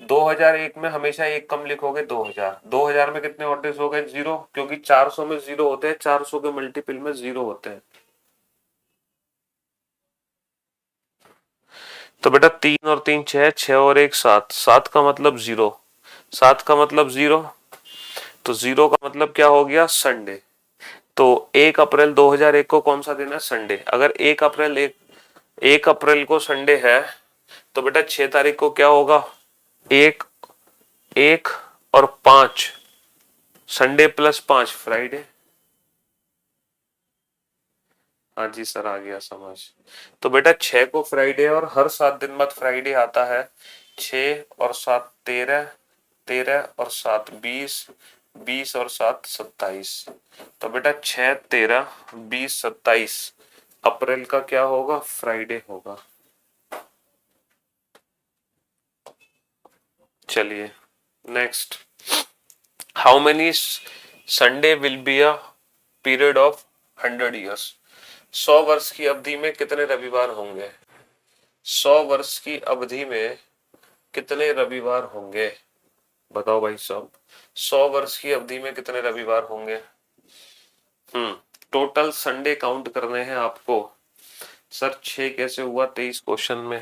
2001 में हमेशा एक कम लिखोगे 2000। 2000 में कितने ऑड डेज हो गए? 0, क्योंकि 400 में 0 होते हैं, 400 के मल्टीपल में 0 होते हैं। तो बेटा 3 और 3 6, 6 और 1 7, 7 का मतलब 0, 7 का मतलब 0, तो 0 का मतलब क्या हो गया? संडे। तो 1 अप्रैल 2001 को कौन सा दिन है? संडे। अगर 1 अप्रैल को संडे है तो बेटा 6 तारीख को क्या होगा? 1, 1 और 5, संडे प्लस 5 फ्राइडे। हाँ जी सर, आ गया समझ। तो बेटा 6 को फ्राइडे, और हर 7 दिन बाद फ्राइडे आता है। 6 और 7 13, 13 और 7 20, 20 और 7 27। तो बेटा 6 13 20 27 अप्रैल का क्या होगा? फ्राइडे होगा। चलिए next. How many Sunday will be a period of 100 years? 100 वर्ष की अवधि में कितने रविवार होंगे? 100 वर्ष की अवधि में कितने रविवार होंगे? बताओ भाई साहब, 100 वर्ष की अवधि में कितने रविवार होंगे? टोटल संडे काउंट करने हैं आपको। सर 6 कैसे हुआ 23 क्वेश्चन में?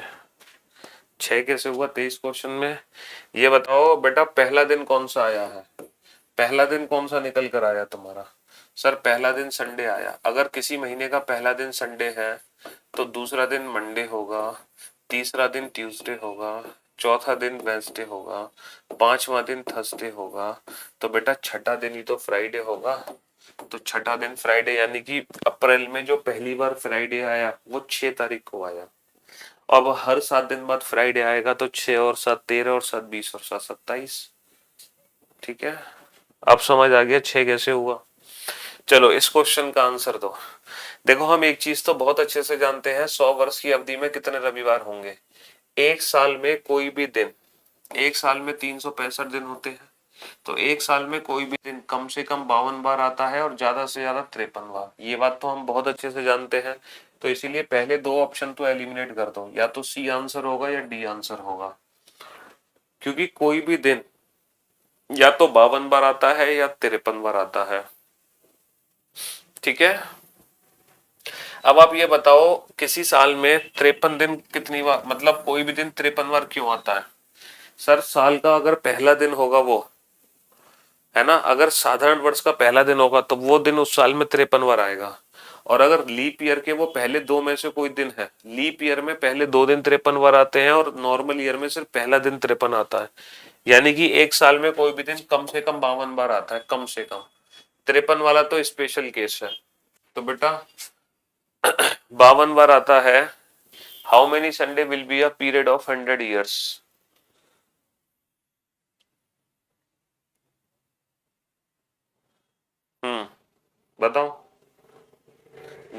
6 कैसे हुआ 23 क्वेश्चन में? ये बताओ बेटा, पहला दिन कौन सा आया है? पहला दिन कौन सा निकल कर आया तुम्हारा? सर पहला दिन संडे आया। अगर किसी महीने का पहला दिन संडे है तो दूसरा दिन मंडे होगा, तीसरा दिन ट्यूसडे होगा, चौथा दिन वेंसडे होगा, पांचवा दिन थर्सडे होगा, तो बेटा छठा दिन ही तो फ्राइडे होगा। तो छठा दिन फ्राइडे, यानी कि अप्रैल में जो पहली बार फ्राइडे आया वो 6 तारीख को आया। अब हर 7 दिन बाद फ्राइडे आएगा, तो 6 और 7 13 और 7 20 और 7 27। ठीक है, अब समझ आ गया 6 कैसे हुआ। चलो इस क्वेश्चन का आंसर दो। देखो हम एक चीज तो बहुत अच्छे से जानते हैं, 100 वर्ष की अवधि में कितने रविवार होंगे? एक साल में कोई भी दिन, एक साल में 365 दिन होते हैं, तो एक साल में कोई भी दिन कम से कम 52 बार आता है और ज्यादा से ज्यादा 53 बार। ये बात तो हम बहुत अच्छे से जानते हैं। तो इसीलिए पहले दो ऑप्शन तो एलिमिनेट कर दो, या तो सी आंसर होगा या डी आंसर होगा, क्योंकि कोई भी दिन या तो 52 बार आता है या 53 बार आता है। ठीक है, अब आप ये बताओ किसी साल में 53 दिन कितनी बार, मतलब कोई भी दिन 53 बार क्यों आता है? सर साल का अगर पहला दिन होगा वो, है ना, अगर साधारण वर्ष का पहला दिन होगा तो वो दिन उस साल में 53 बार आएगा। और अगर लीप ईयर के वो पहले दो में से कोई दिन है, लीप ईयर में पहले दो दिन 53 बार आते हैं और नॉर्मल ईयर में सिर्फ पहला दिन 53 आता है, यानी कि एक साल में कोई भी दिन कम से कम 52 बार आता है, कम से कम। 53 वाला तो स्पेशल केस है। तो बेटा 52 बार आता है। How many Sunday will be a period of 100 years? बताओ।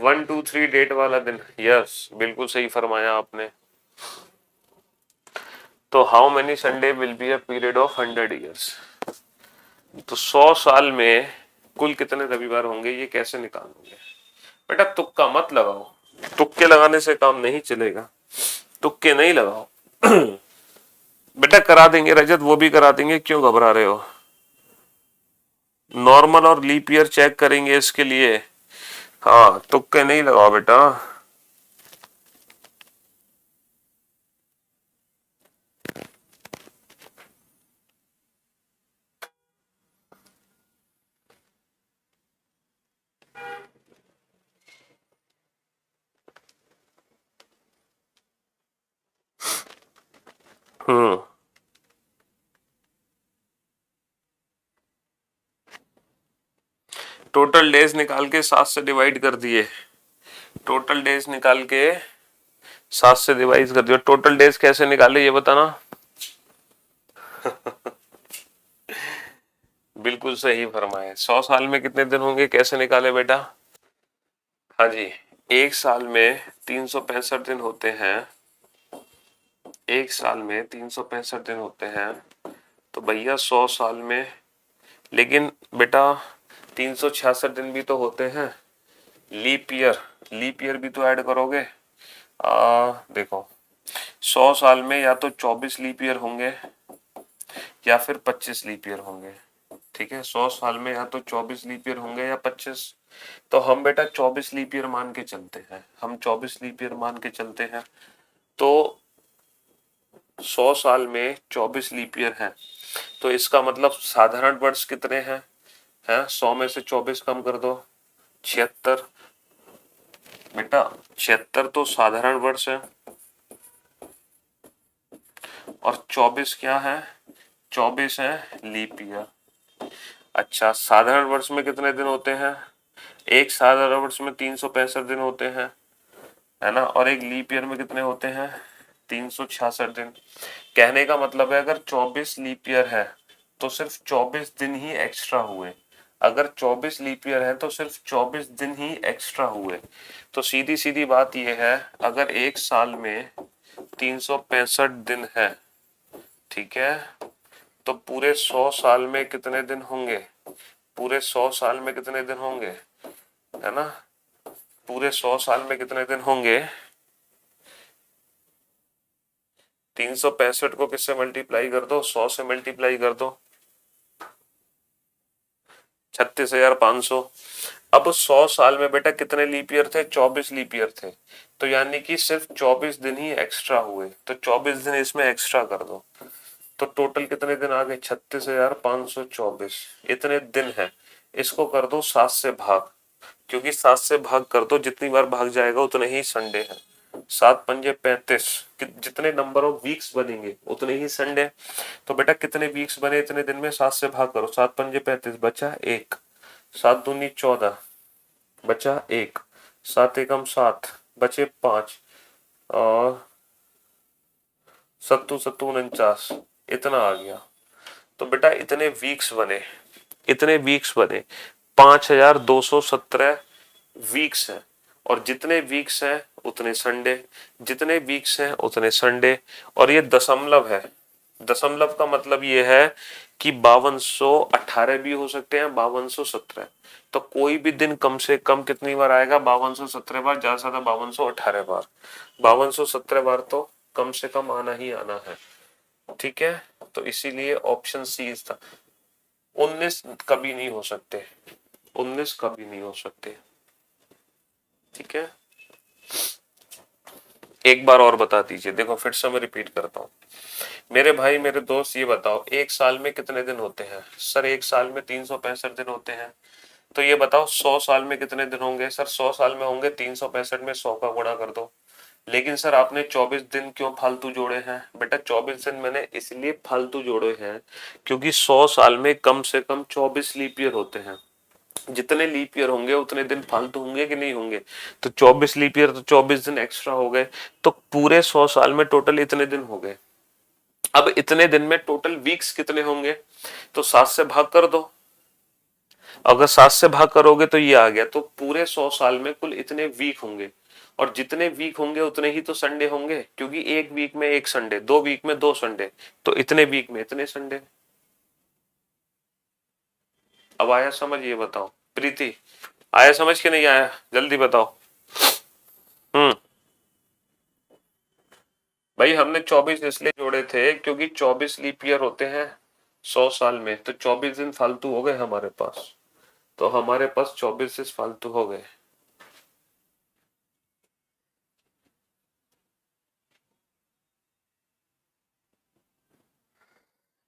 1 2 3 डेट वाला दिन, यस बिल्कुल सही फरमाया आपने। तो how many Sunday will be a period of 100 years? तो 100 साल में कुल कितने रविवार होंगे, ये कैसे निकालोगे? बेटा तुक्का मत लगाओ, तुक्के लगाने से काम नहीं चलेगा, तुक्के नहीं लगाओ। बेटा करा देंगे रजत, वो भी करा देंगे, क्यों घबरा रहे हो? नॉर्मल और लीप ईयर चेक करेंगे इसके लिए। हाँ तुक्के नहीं लगाओ बेटा। हम्म टोटल डेज निकाल के 7 से डिवाइड कर दिए, टोटल डेज निकाल के 7 से डिवाइड कर दिया। टोटल डेज कैसे निकाले ये बताना। बिल्कुल सही फरमाए। 100 साल में कितने दिन होंगे कैसे निकाले बेटा? हाँ जी, एक साल में 365 दिन होते हैं, एक साल में 365 दिन होते हैं, तो भैया 100 साल में, लेकिन बेटा 366 दिन भी तो होते हैं। लीप ईयर, लीप ईयर भी तो ऐड करोगे। देखो 100 साल में या तो 24 लीप ईयर होंगे या फिर 25 लीप ईयर होंगे। ठीक है, 100 साल में या तो 24 लीप ईयर होंगे या 25। तो हम बेटा 24 लीप ईयर मान के चलते हैं, हम 24 लीप ईयर मान के चलते हैं। तो 100 साल में 24 लीप ईयर है, तो इसका मतलब साधारण वर्ष कितने हैं? 100 में से 24 कम कर दो, 76। बेटा 76 तो साधारण वर्ष है, और 24 क्या है? 24 है लीप ईयर। अच्छा, साधारण वर्ष में कितने दिन होते हैं? एक साधारण वर्ष में 365 दिन होते हैं, है ना, और एक लीप ईयर में कितने होते हैं? 366 दिन। कहने का मतलब है अगर 24 लीप ईयर है तो सिर्फ 24 दिन ही एक्स्ट्रा हुए, अगर 24 लीप ईयर है तो सिर्फ 24 दिन ही एक्स्ट्रा हुए। तो सीधी सीधी बात यह है, अगर एक साल में 365 दिन है, ठीक है, तो पूरे 100 साल में कितने दिन होंगे? पूरे 100 साल में कितने दिन होंगे, है ना, पूरे 100 साल में कितने दिन होंगे? 365 को किससे मल्टीप्लाई कर दो? 100 से मल्टीप्लाई कर दो, 36,500। अब 100 साल में बेटा कितने लीप ईयर थे? 24 लीप ईयर थे, तो यानी कि सिर्फ 24 दिन ही एक्स्ट्रा हुए, तो 24 दिन इसमें एक्स्ट्रा कर दो। तो टोटल कितने दिन आ गए? 36,524 इतने दिन है। इसको कर दो 7 से भाग, क्योंकि 7 से भाग कर दो, जितनी बार भाग जाएगा उतने ही संडे है। 7 पंजे 35, जितने नंबर ऑफ वीक्स बनेंगे उतने ही संडे। तो बेटा कितने वीक्स बने इतने दिन में? 7 से भाग करो, 7 पंजे 35, बचा एक, 7 दूनी 14, बचा एक, 7 एकम 7, बचे 5, और सत्तू सत्तू 49, इतना आ गया। तो बेटा इतने वीक्स बने, इतने वीक्स बने, 5217 वीक्स हैं। और जितने वीक्स हैं उतने संडे, जितने वीक्स हैं उतने संडे। और ये दशमलव है, दशमलव का मतलब ये है कि 5218 भी हो सकते हैं, 5217। तो कोई भी दिन कम से कम कितनी बार आएगा? 5217 बार, ज्यादा से ज्यादा 5218 बार। 5217 बार तो कम से कम आना ही आना है, ठीक है। तो इसीलिए ऑप्शन सी था। 19 कभी नहीं हो सकते, 19 कभी नहीं हो सकते, ठीक है। एक बार और बता दीजिए, देखो फिर से मैं रिपीट करता हूँ। मेरे भाई मेरे दोस्त, ये बताओ एक साल में कितने दिन होते हैं? सर एक साल में 365 दिन होते हैं। तो ये बताओ 100 साल में कितने दिन होंगे? सर 100 साल में होंगे 365 में 100 का गुणा कर दो। लेकिन सर आपने 24 दिन क्यों फालतू जोड़े हैं? बेटा 24 दिन मैंने इसलिए फालतू जोड़े हैं क्योंकि 100 साल में कम से कम 24 लीप ईयर होते हैं। जितने लीप ईयर होंगे उतने दिन फालतू होंगे कि नहीं होंगे? तो 24 लीप ईयर तो 24 दिन एक्स्ट्रा हो गए। तो पूरे 100 साल में टोटल इतने दिन हो गए। अब इतने दिन में टोटल वीक्स कितने होंगे? तो 7 से भाग कर दो। अगर 7 से भाग करोगे तो ये आ गया। तो पूरे 100 साल में कुल इतने वीक होंगे, और जितने वीक होंगे उतने ही तो संडे होंगे, क्योंकि एक वीक में एक संडे, 2 वीक में 2 संडे, तो इतने वीक में इतने संडे। अब आया समझ? ये बताओ प्रीति, आया समझ के नहीं आया? जल्दी बताओ। हम्म। भाई हमने 24 इसलिए जोड़े थे क्योंकि 24 लीप ईयर होते हैं 100 साल में, तो 24 दिन फालतू हो गए हमारे पास। तो हमारे पास 24 दिन फालतू हो गए।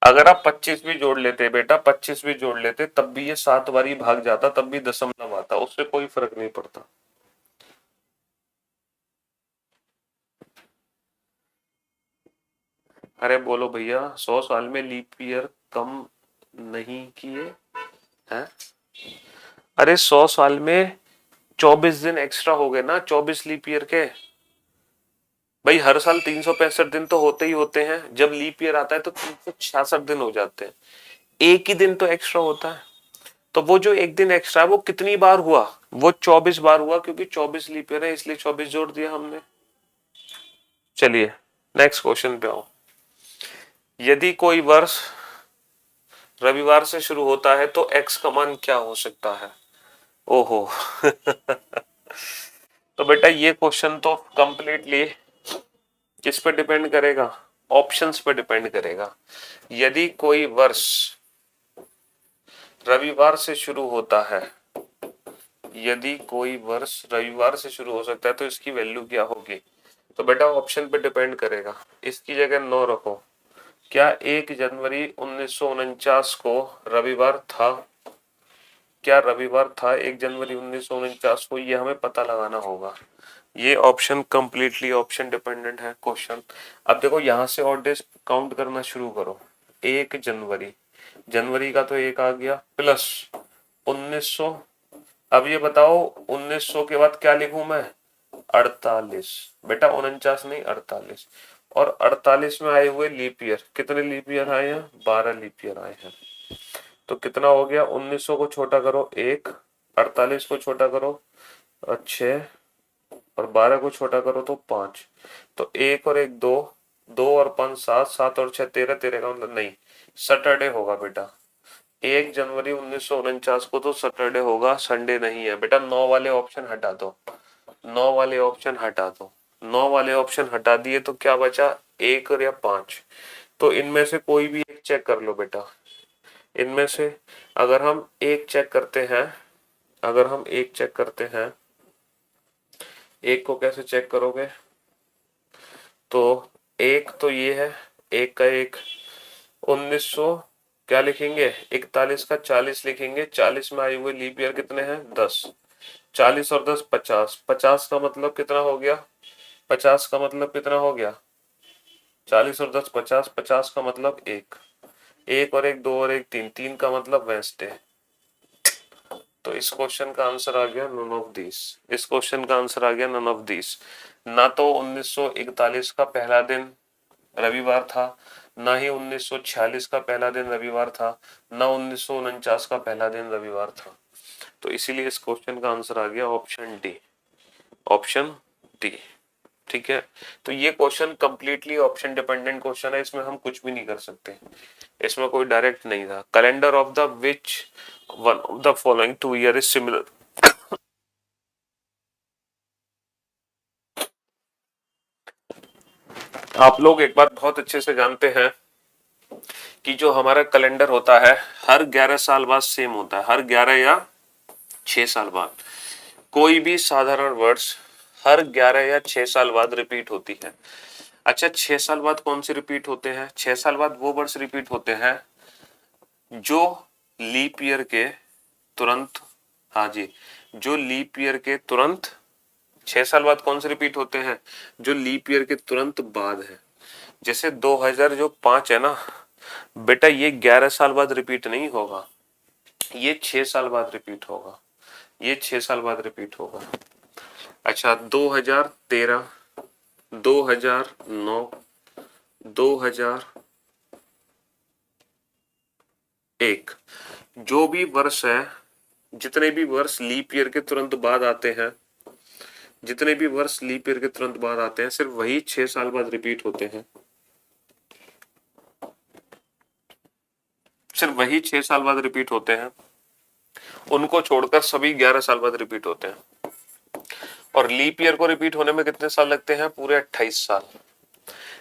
अगर आप 25 भी जोड़ लेते बेटा, 25 भी जोड़ लेते तब भी ये 7 बारी भाग जाता, तब भी दशमलव आता, उससे कोई फर्क नहीं पड़ता। अरे बोलो भैया, 100 साल में लीप ईयर कम नहीं किए हैं? अरे 100 साल में 24 दिन एक्स्ट्रा हो गए ना, 24 लीप ईयर के। भाई हर साल 365 दिन तो होते ही होते हैं, जब लीप ईयर आता है तो 366 दिन हो जाते हैं, एक ही दिन तो एक्स्ट्रा होता है। तो वो जो एक दिन एक्स्ट्रा वो कितनी बार हुआ? वो 24 बार हुआ, क्योंकि 24 लीप ईयर है इसलिए 24 जोड़ दिया हमने। चलिए नेक्स्ट क्वेश्चन पे आओ। यदि कोई वर्ष रविवार से शुरू होता है तो एक्स का मान क्या हो सकता है? ओहो तो बेटा ये क्वेश्चन तो कंप्लीटली किस पे डिपेंड करेगा? ऑप्शंस पे डिपेंड करेगा। यदि कोई वर्ष रविवार से शुरू होता है, यदि कोई वर्ष रविवार से शुरू हो सकता है तो इसकी वैल्यू क्या होगी? तो बेटा ऑप्शन पे डिपेंड करेगा। इसकी जगह 9 रखो। क्या 1 जनवरी 1949 को रविवार था? क्या रविवार था 1 जनवरी 1949 को? ये हमें पता लगाना होगा। ये ऑप्शन कंप्लीटली ऑप्शन डिपेंडेंट है क्वेश्चन। अब देखो यहाँ से और डेज काउंट करना शुरू करो। 1 जनवरी, जनवरी का तो एक आ गया, प्लस 1900। अब ये बताओ 1900 के बाद क्या लिखूं मैं? 48। बेटा 49 नहीं 48। और 48 में आए हुए लीप ईयर, कितने लीप ईयर आए हैं? 12 लीप ईयर आए हैं। तो कितना हो गया? 1900 को छोटा करो 1, 48 को छोटा करो 6, और 12 को छोटा करो तो 5। तो 1 और 1 2, 2 और 5 7, 7 और 6 13, 13 का मतलब नहीं, सैटरडे होगा बेटा। 1 जनवरी 1949 को तो सैटरडे होगा, संडे नहीं है बेटा। 9 वाले ऑप्शन हटा दो, 9 वाले ऑप्शन हटा दो। 9 वाले ऑप्शन हटा दिए तो क्या बचा? 1 और या 5। तो इनमें से कोई भी एक चेक कर लो बेटा। इनमें से अगर हम एक चेक करते हैं, अगर हम एक चेक करते हैं, एक को कैसे चेक करोगे? तो एक तो ये है, एक का एक, 1900 क्या लिखेंगे, 41 का 40 लिखेंगे, 40 में आए हुए लीप ईयर कितने हैं 10, 40 और 10 50, 50 का मतलब कितना हो गया, 50 का मतलब कितना हो गया, 40 और 10 50, 50 का मतलब एक, एक और एक दो और एक तीन, तीन का मतलब वेंसडे। तो इस क्वेश्चन का आंसर आ गया नन ऑफ दिस, इस क्वेश्चन का आंसर आ गया नन ऑफ दिस। ना तो 1941 का पहला दिन रविवार था, ना ही 1946 का पहला दिन रविवार था, ना 1949 का पहला दिन रविवार था। तो इसीलिए इस क्वेश्चन का आंसर आ गया ऑप्शन डी, ऑप्शन डी। ठीक है, तो ये question completely option dependent question है, इसमें हम कुछ भी नहीं कर सकते, इसमें कोई डायरेक्ट नहीं था। Calendar of the which one of the following two year is similar. आप लोग एक बात बहुत अच्छे से जानते हैं कि जो हमारा कैलेंडर होता है हर 11 साल बाद सेम होता है, हर 11 या 6 साल बाद। कोई भी साधारण वर्ष हर 11 या 6 साल बाद रिपीट होती है। अच्छा, 6 साल बाद कौन से रिपीट होते हैं, 6 साल बाद वो वर्ष रिपीट होते हैं जो लीप ईयर के तुरंत, हाँ जी, जो लीप ईयर के तुरंत, 6 साल बाद कौन से रिपीट होते हैं, जो लीप ईयर के तुरंत बाद है। जैसे 2000 जो 5 है ना बेटा, ये 11 साल बाद रिपीट नहीं होगा, ये 6 साल बाद रिपीट होगा, ये 6 साल बाद रिपीट होगा। अच्छा, 2013, 2009, 2001, जो भी वर्ष है, जितने भी वर्ष लीप ईयर के तुरंत बाद आते हैं, जितने भी वर्ष लीप ईयर के तुरंत बाद आते हैं, सिर्फ वही 6 साल बाद रिपीट होते हैं, सिर्फ वही 6 साल बाद रिपीट होते हैं, उनको छोड़कर सभी 11 साल बाद रिपीट होते हैं। और लीप ईयर को रिपीट होने में कितने साल लगते हैं, पूरे 28 साल।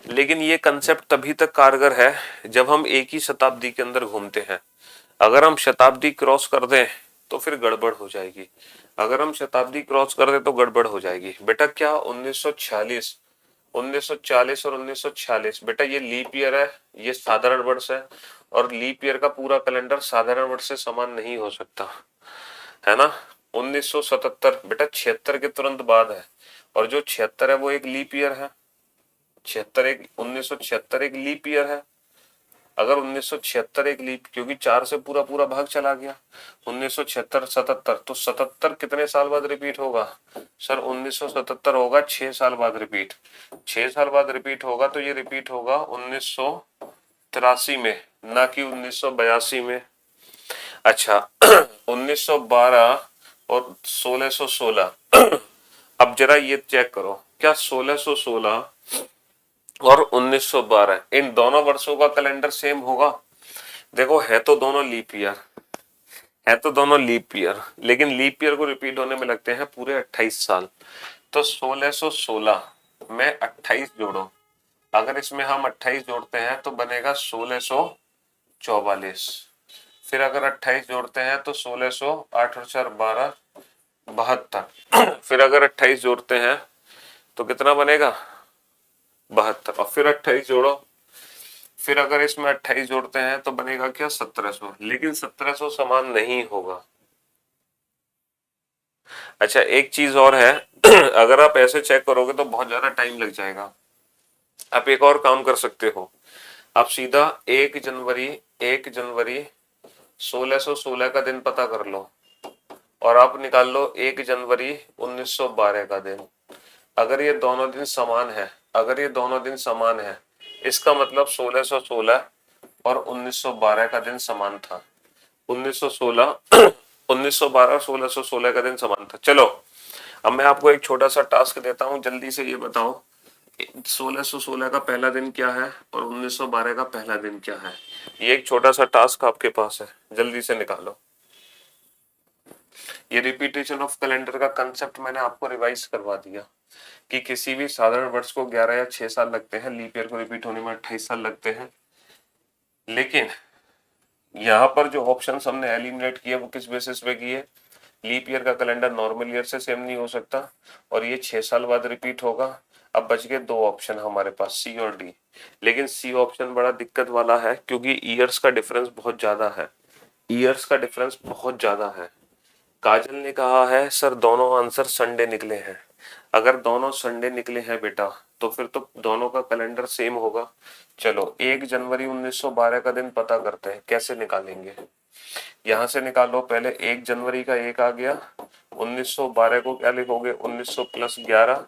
लेकिन ये कंसेप्ट तभी तक कारगर है जब हम एक ही शताब्दी के अंदर घूमते हैं। अगर हम शताब्दी क्रॉस कर दें तो फिर गड़बड़ हो जाएगी, अगर हम शताब्दी क्रॉस कर दें तो गड़बड़ हो जाएगी। बेटा क्या 1940, 1940 और 1946, बेटा ये लीप ईयर है, ये साधारण वर्ष है, और लीप ईयर का पूरा कैलेंडर साधारण वर्ष से समान नहीं हो सकता, है ना। 1977 बेटा 76 के तुरंत बाद है, और जो 76 है वो एक लीप ईयर है, 76 एक 1976 एक लीप ईयर है। अगर 1976 एक लीप, क्योंकि 4 से पूरा पूरा भाग चला गया, 1976 77, तो 77 कितने साल बाद रिपीट होगा सर, 1977 होगा 6 साल बाद रिपीट, 6 साल बाद रिपीट होगा, तो ये रिपीट होगा 1983 में, ना कि 1982 में। अच्छा 1912 और 1616, अब जरा ये चेक करो, क्या 1616 और 1912 इन दोनों वर्षों का कैलेंडर सेम होगा। देखो है तो दोनों लीप ईयर, है तो दोनों लीप ईयर, लेकिन लीप ईयर को रिपीट होने में लगते हैं पूरे 28 साल। तो 1616 में 28 जोड़ो, अगर इसमें हम 28 जोड़ते हैं तो बनेगा 1644, फिर अगर 28 जोड़ते हैं तो 1600, 8 और 4 12, 72, फिर अगर 28 जोड़ते हैं तो कितना बनेगा 72, और फिर 28 जोड़ो, फिर अगर इसमें 28 जोड़ते हैं तो बनेगा क्या 1700, लेकिन 1700 समान नहीं होगा। अच्छा एक चीज और है अगर आप ऐसे चेक करोगे तो बहुत ज्यादा टाइम लग जाएगा। आप एक और काम कर सकते हो, आप सीधा 1 जनवरी, 1 जनवरी 1616 का दिन पता कर लो, और आप निकाल लो 1 जनवरी 1912 का दिन। अगर ये दोनों दिन समान है, अगर ये दोनों दिन समान है, इसका मतलब 1616 और 1912 का दिन समान था, 1916 1912 और 1616 का दिन समान था। चलो अब मैं आपको एक छोटा सा टास्क देता हूं, जल्दी से ये बताओ 1616 का पहला दिन क्या है और 1912 का पहला दिन क्या है। ये एक छोटा सा टास्क आपके पास है, जल्दी से निकालो। ये रिपीटेशन ऑफ कैलेंडर का कंसेप्ट मैंने आपको रिवाइज करवा दिया कि किसी भी साधारण वर्ष को 11 या 6 साल लगते हैं, लीप ईयर को रिपीट होने में 28 साल लगते हैं। लेकिन यहाँ पर जो ऑप्शंस हमने एलिमिनेट किए वो किस बेसिस पे किए, लीप ईयर का कैलेंडर नॉर्मल ईयर से सेम नहीं हो सकता, और ये 6 साल बाद रिपीट होगा। अब बच गए दो ऑप्शन हमारे पास, सी और डी। लेकिन सी ऑप्शन बड़ा दिक्कत वाला है क्योंकि ईयर्स का डिफरेंस बहुत ज्यादा है, ईयर्स का डिफरेंस बहुत ज्यादा है। काजल ने कहा है सर दोनों आंसर संडे निकले हैं। अगर दोनों संडे निकले हैं बेटा तो फिर तो दोनों का कैलेंडर सेम होगा। चलो 1 जनवरी 1912 का दिन पता करते हैं, कैसे निकालेंगे। यहां से निकालो, पहले 1 जनवरी का 1 आ गया, 1912 को क्या लिखोगे 1900 प्लस 11,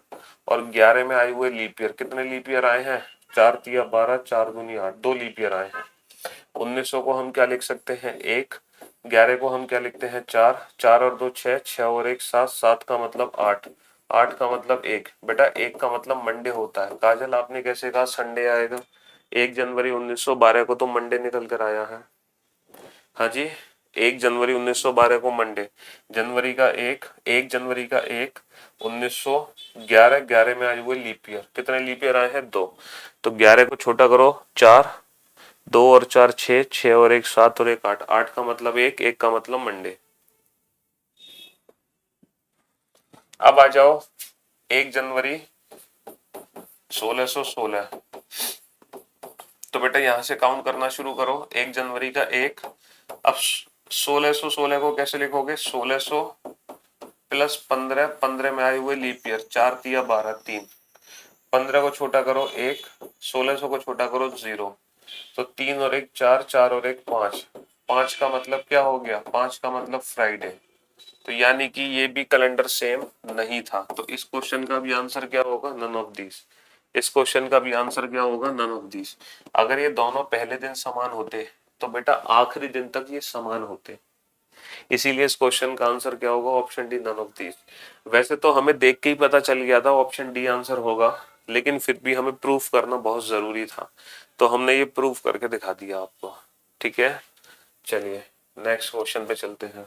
और 11 में आए हुए लीप ईयर, कितने लीप ईयर आए हैं 4 तिया 12 4 दूनी 8, 2 लीप ईयर आए हैं। 1900 को हम क्या लिख सकते हैं 1, 11 को हम क्या लिखते हैं 4, 4 और 2 6, 6 और 1 7, 7 का मतलब 8, 8 का मतलब 1। बेटा 1 का मतलब मंडे होता है। काजल आपने कैसे कहा संडे आएगा, 1 जनवरी 1912 को तो मंडे निकल कर आया है। हाँ जी, 1 जनवरी 1912 को मंडे, जनवरी का 1, 1 जनवरी का 1, 1911, 11 में आए हुए लीप ईयर, कितने लीप ईयर आए हैं 2, तो 11 को छोटा करो 4, 2 और 4 6, 6 और 1 7 और 1 8, 8 का मतलब 1, 1 का मतलब मंडे। अब आ जाओ 1 जनवरी 1616, तो बेटा यहां से काउंट करना शुरू करो, 1 जनवरी का 1। अब 1616 को कैसे लिखोगे 1600 प्लस 15, 15 में आए हुए लीप ईयर, 4 तिया 12 3, 15 को छोटा करो 1, 1600 को छोटा करो 0, तो 3 और 1 4, 4 और 1 5, 5 का मतलब क्या हो गया 5 का मतलब फ्राइडे। तो यानी कि ये भी कैलेंडर सेम नहीं था, तो इस क्वेश्चन का भी आंसर क्या होगा नन ऑफ दिस। इस क्वेश्चन का भी आंसर क्या होगा नन ऑफ दिस। अगर ये दोनों पहले दिन समान होते तो बेटा आखिरी दिन तक ये समान होते, इसीलिए इस क्वेश्चन का आंसर क्या होगा option D none of this. वैसे तो हमें देख के ही पता चल गया था ऑप्शन डी आंसर होगा, लेकिन फिर भी हमें प्रूफ करना बहुत जरूरी था, तो हमने ये प्रूफ करके दिखा दिया आपको। ठीक है, चलिए नेक्स्ट क्वेश्चन पे चलते हैं।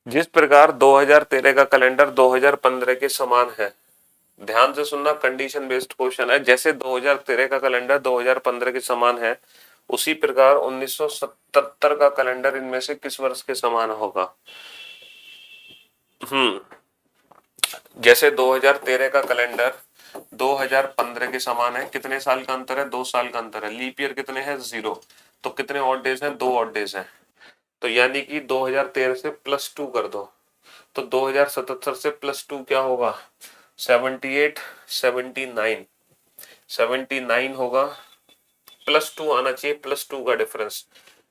जिस प्रकार 2013 का कैलेंडर 2015 के समान है, ध्यान से सुनना, कंडीशन बेस्ड क्वेश्चन है। जैसे 2013 का कैलेंडर 2015 के समान है, उसी प्रकार 1977 का कैलेंडर इनमें से किस वर्ष के समान होगा। जैसे 2013 का कैलेंडर 2015 के समान है, कितने साल का अंतर है 2 साल का अंतर है, लीप ईयर कितने हैं 0, तो कितने ऑड डेज हैं 2 ऑड डेज हैं, तो यानी कि 2013 से +2 कर दो, तो 2077 से +2 क्या होगा 78, 79, 79 होगा, +2 आना चाहिए, +2 का डिफरेंस।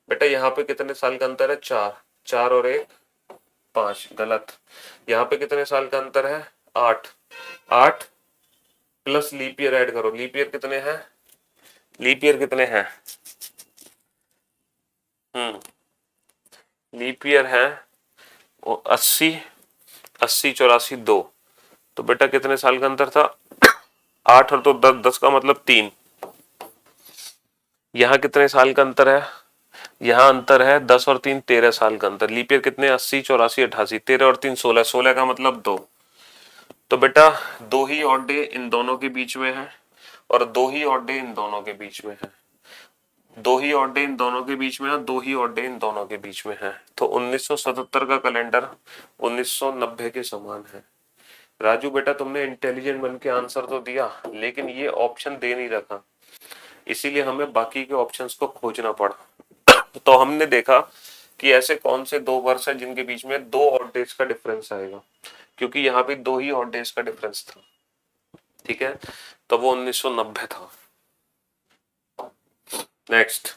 बेटा यहाँ पे कितने साल का अंतर है 4, 4 और 1 5, गलत। यहाँ पे कितने साल का अंतर है 8, 8 प्लस लीप ईयर ऐड करो, लीप ईयर कितने हैं, लीप ईयर कितने हैं, लीप ईयर है 80, 80 84 2, तो बेटा कितने साल का अंतर था 8 और 2 10, 10 का मतलब 3। यहाँ कितने साल का अंतर है, यहाँ अंतर है 10 और 3 13 साल का अंतर। लीप ईयर कितने 80 84 88, 13 और 3 16, 16 का मतलब 2। तो बेटा 2 ही ऑड डे इन दोनों के बीच में है, और 2 ही ऑड डे इन दोनों के बीच में है, 2 ही ऑड डे इन दोनों के बीच में है, 2 ही ऑड डे इन दोनों के बीच में है। तो 1977 का कैलेंडर 1990 के समान है। राजू बेटा तुमने इंटेलिजेंट बन के आंसर तो दिया, लेकिन ये ऑप्शन दे नहीं रखा, इसीलिए हमें बाकी के ऑप्शंस को खोजना पड़ा। तो हमने देखा कि ऐसे कौन से 2 वर्ष है जिनके बीच में 2 ऑड डेज का डिफरेंस आएगा, क्योंकि यहाँ पे 2 ही ऑड डेज का डिफरेंस था। ठीक है, तो वो 1990 था। नेक्स्ट,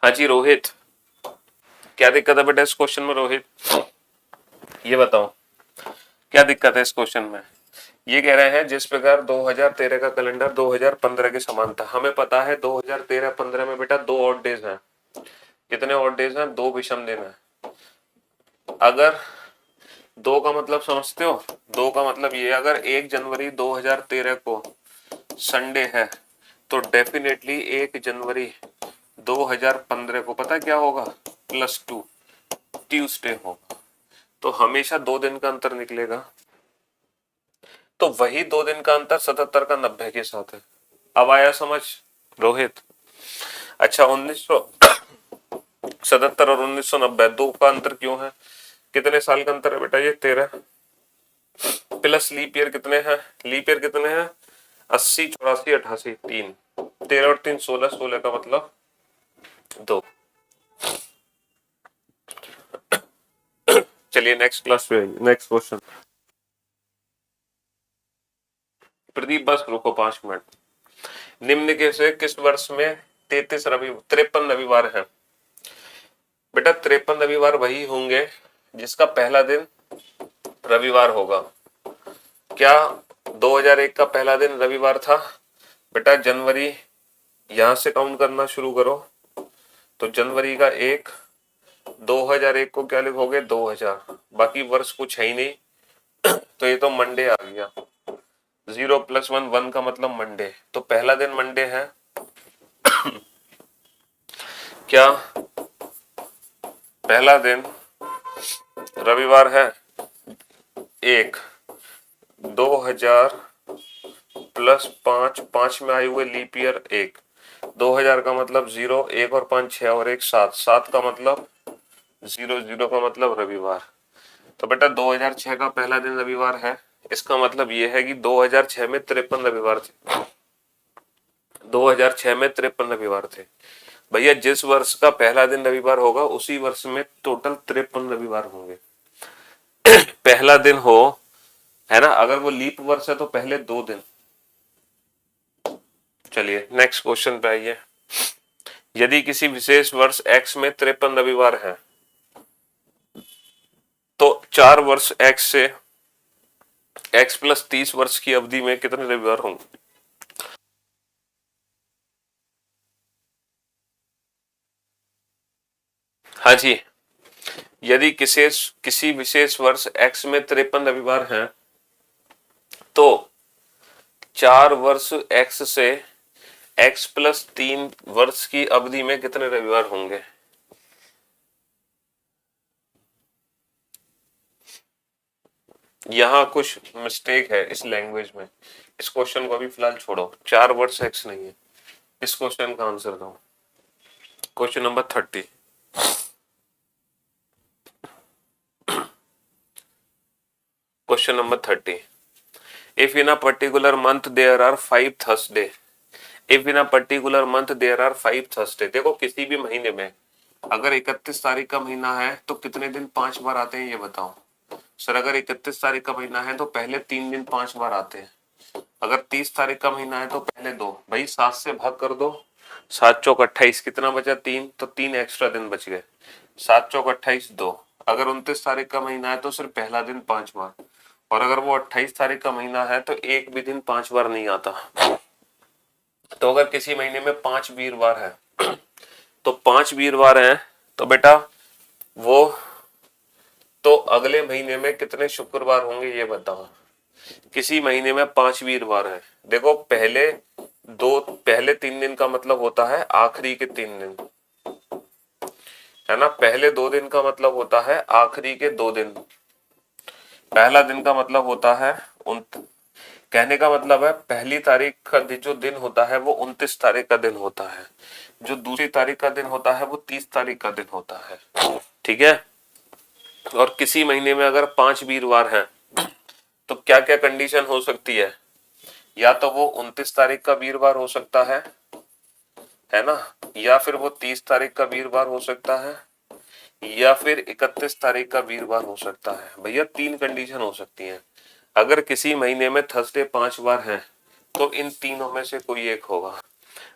हाँ जी रोहित, क्या दिक्कत है बेटा इस क्वेश्चन में रोहित, ये बताओ क्या दिक्कत है इस क्वेश्चन में। ये कह रहे हैं जिस प्रकार 2013 का कैलेंडर 2015 के समान था, हमें पता है 2013-15 में बेटा 2 ऑड डेज हैं, कितने ऑड डेज हैं 2 विषम दिन है। अगर 2 का मतलब समझते हो, 2 का मतलब ये, अगर 1 जनवरी 2013 को संडे है तो डेफिनेटली 1 जनवरी 2015 को पता क्या होगा +2 ट्यूसडे होगा, तो हमेशा 2 दिन का अंतर निकलेगा, तो वही 2 दिन का अंतर 77 का 90 के साथ है। अब आया समझ रोहित। अच्छा 1900 77 और 1990 दो का अंतर क्यों है? कितने साल का अंतर है बेटा? ये 13 प्लस लीप ईयर कितने हैं? लीप ईयर कितने हैं? 80, 84, 88, 3। 13 और 3 16, 16 का मतलब 2। चलिए नेक्स्ट क्लास पे नेक्स्ट क्वेश्चन। प्रदीप बस रुको 5 मिनट। निम्न के से किस वर्ष में 53 रविवार है? बेटा 53 रविवार वही होंगे जिसका पहला दिन रविवार होगा। क्या 2001 का पहला दिन रविवार था? बेटा जनवरी यहां से काउंट करना शुरू करो, तो जनवरी का 1, 2001 को क्या लिखोगे? 2000, बाकी वर्ष कुछ है ही नहीं तो ये तो मंडे आ गया। 0 + 1 1 का मतलब मंडे, तो पहला दिन मंडे है। क्या पहला दिन रविवार है? 1, 2000 + 5, 5 में आए हुए लीप ईयर 1, 2000 का मतलब 0, 1 और 5 6 और 1 7, 7 का मतलब 0, 0 का मतलब रविवार। तो बेटा 2006 का पहला दिन रविवार है, इसका मतलब ये है कि 2006 में 53 रविवार थे। 2006 में 53 रविवार थे भैया। जिस वर्ष का पहला दिन रविवार होगा उसी वर्ष में टोटल 53 रविवार होंगे। पहला दिन हो, है ना, अगर वो लीप वर्ष है तो पहले 2 दिन। चलिए नेक्स्ट क्वेश्चन पे आइए। यदि किसी विशेष वर्ष x में 53 रविवार है तो 4 वर्ष x से x + 30 वर्ष की अवधि में कितने रविवार होंगे? हाँ जी, यदि किसी विशेष वर्ष x में 53 रविवार हैं तो 4 वर्ष x से x + 3 वर्ष की अवधि में कितने रविवार होंगे? यहाँ कुछ मिस्टेक है इस लैंग्वेज में, इस क्वेश्चन को अभी फिलहाल छोड़ो। 4 वर्ष x नहीं है, इस क्वेश्चन का आंसर दो। Question number 30। Question number 30। If in a particular month there are 5 Thursday, if in a particular month there are 5 Thursday, देखो किसी भी महीने में अगर 31 तारीख का महीना है तो कितने दिन 5 बार आते हैं ये बताओ। सर अगर 31 तारीख का महीना है तो पहले 3 दिन 5 बार आते हैं। अगर 30 तारीख का महीना है तो पहले 2। भाई 7 से भाग कर दो, 7 चौक 28, कितना बचा? 3, तो 3 एक्स्ट्रा दिन बच गए। 7 चौक 28 2। अगर 29 तारीख का महीना है तो सिर्फ पहला दिन 5 बार, और अगर वो 28 तारीख का महीना है तो एक भी दिन 5 बार नहीं आता। तो अगर किसी महीने में 5 वीरवार है तो 5 वीरवार हैं तो बेटा वो तो अगले महीने में कितने शुक्रवार होंगे ये बताओ। किसी महीने में 5 वीरवार है, देखो पहले 3 दिन का मतलब होता है आखिरी के 3 दिन, है ना। पहले 2 दिन का मतलब होता है आखिरी के 2 दिन। पहला दिन का मतलब होता है कहने का मतलब है पहली तारीख का जो दिन होता है वो 29 तारीख का दिन होता है, जो दूसरी तारीख का दिन होता है वो 30 तारीख का दिन होता है, ठीक है। और किसी महीने में अगर 5 वीरवार हैं तो क्या क्या कंडीशन हो सकती है? या तो वो 29 तारीख का वीरवार हो सकता है ना, या फिर वो 30 तारीख का वीरवार हो सकता है, या फिर 31 तारीख का वीरवार हो सकता है। भैया 3 कंडीशन हो सकती हैं। अगर किसी महीने में थर्सडे 5 बार है तो इन तीनों में से कोई एक होगा।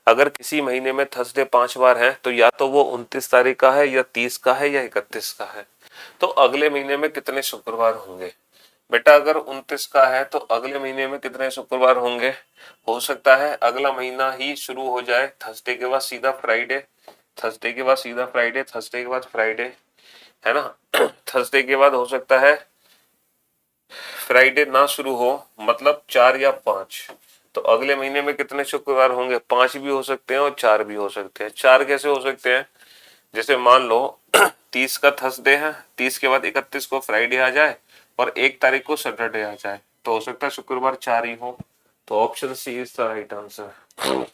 अगर किसी महीने में थर्सडे 5 बार है तो या तो वो 29 तारीख का है, या 30 का है, या 31 का है। तो अगले महीने में कितने शुक्रवार होंगे? बेटा अगर 29 का है तो अगले महीने में कितने शुक्रवार होंगे? हो सकता है अगला महीना ही शुरू हो जाए थर्सडे के बाद सीधा फ्राइडे, थर्सडे के बाद सीधा फ्राइडे, थर्सडे के बाद फ्राइडे, है ना। थर्सडे के बाद हो सकता है फ्राइडे ना शुरू हो, मतलब 4 या 5। तो अगले महीने में कितने शुक्रवार होंगे? 5 भी हो सकते हैं और 4 भी हो सकते हैं। 4 कैसे हो सकते हैं? जैसे मान लो 30 का थर्सडे है, 30 के बाद 31 को फ्राइडे आ जाए और 1 तारीख को सैटरडे आ जाए, तो हो सकता है शुक्रवार 4 ही हो। तो option C is the right answer,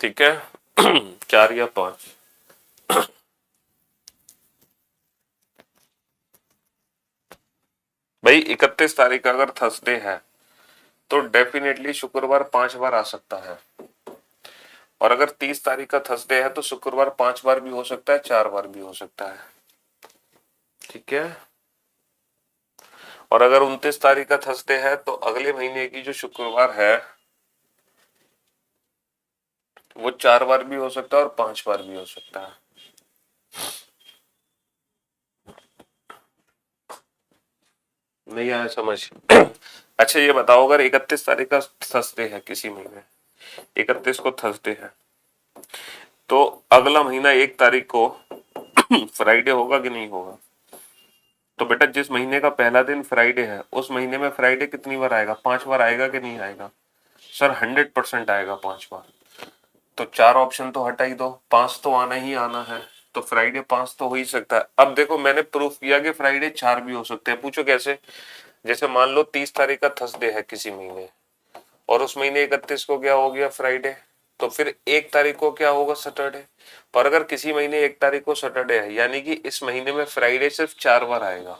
ठीक है। 4 या 5। भाई 31 तारीख अगर थर्सडे है तो डेफिनेटली शुक्रवार 5 बार आ सकता है, और अगर 30 तारीख का थर्सडे है तो शुक्रवार 5 बार भी हो सकता है, 4 बार भी हो सकता है। ठीक है, और अगर 29 तारीख का थर्सडे है तो अगले महीने की जो शुक्रवार है वो 4 बार भी हो सकता है और 5 बार भी हो सकता है। नहीं आया समझ? अच्छा ये बताओ, अगर 31 तारीख का थर्सडे है किसी महीने, 31 को थर्सडे है, तो अगला महीना 1 तारीख को फ्राइडे होगा कि नहीं होगा? तो बेटा जिस महीने का पहला दिन फ्राइडे है उस महीने में फ्राइडे कितनी बार आएगा? 5 बार आएगा कि नहीं आएगा? सर 100% आएगा 5 बार। तो 4 ऑप्शन तो हटा ही दो, 5 तो आना ही आना है, तो फ्राइडे 5 तो हो ही सकता है। अब देखो मैंने प्रूफ किया कि फ्राइडे 4 भी हो सकते हैं। पूछो कैसे? जैसे मान लो 30 तारीख का थर्सडे है किसी महीने, और उस महीने 31 को क्या हो गया? फ्राइडे। तो फिर 1 तारीख को क्या होगा? सैटरडे। पर अगर किसी महीने 1 तारीख को सैटरडे है, यानी कि इस महीने में फ्राइडे सिर्फ 4 बार आएगा,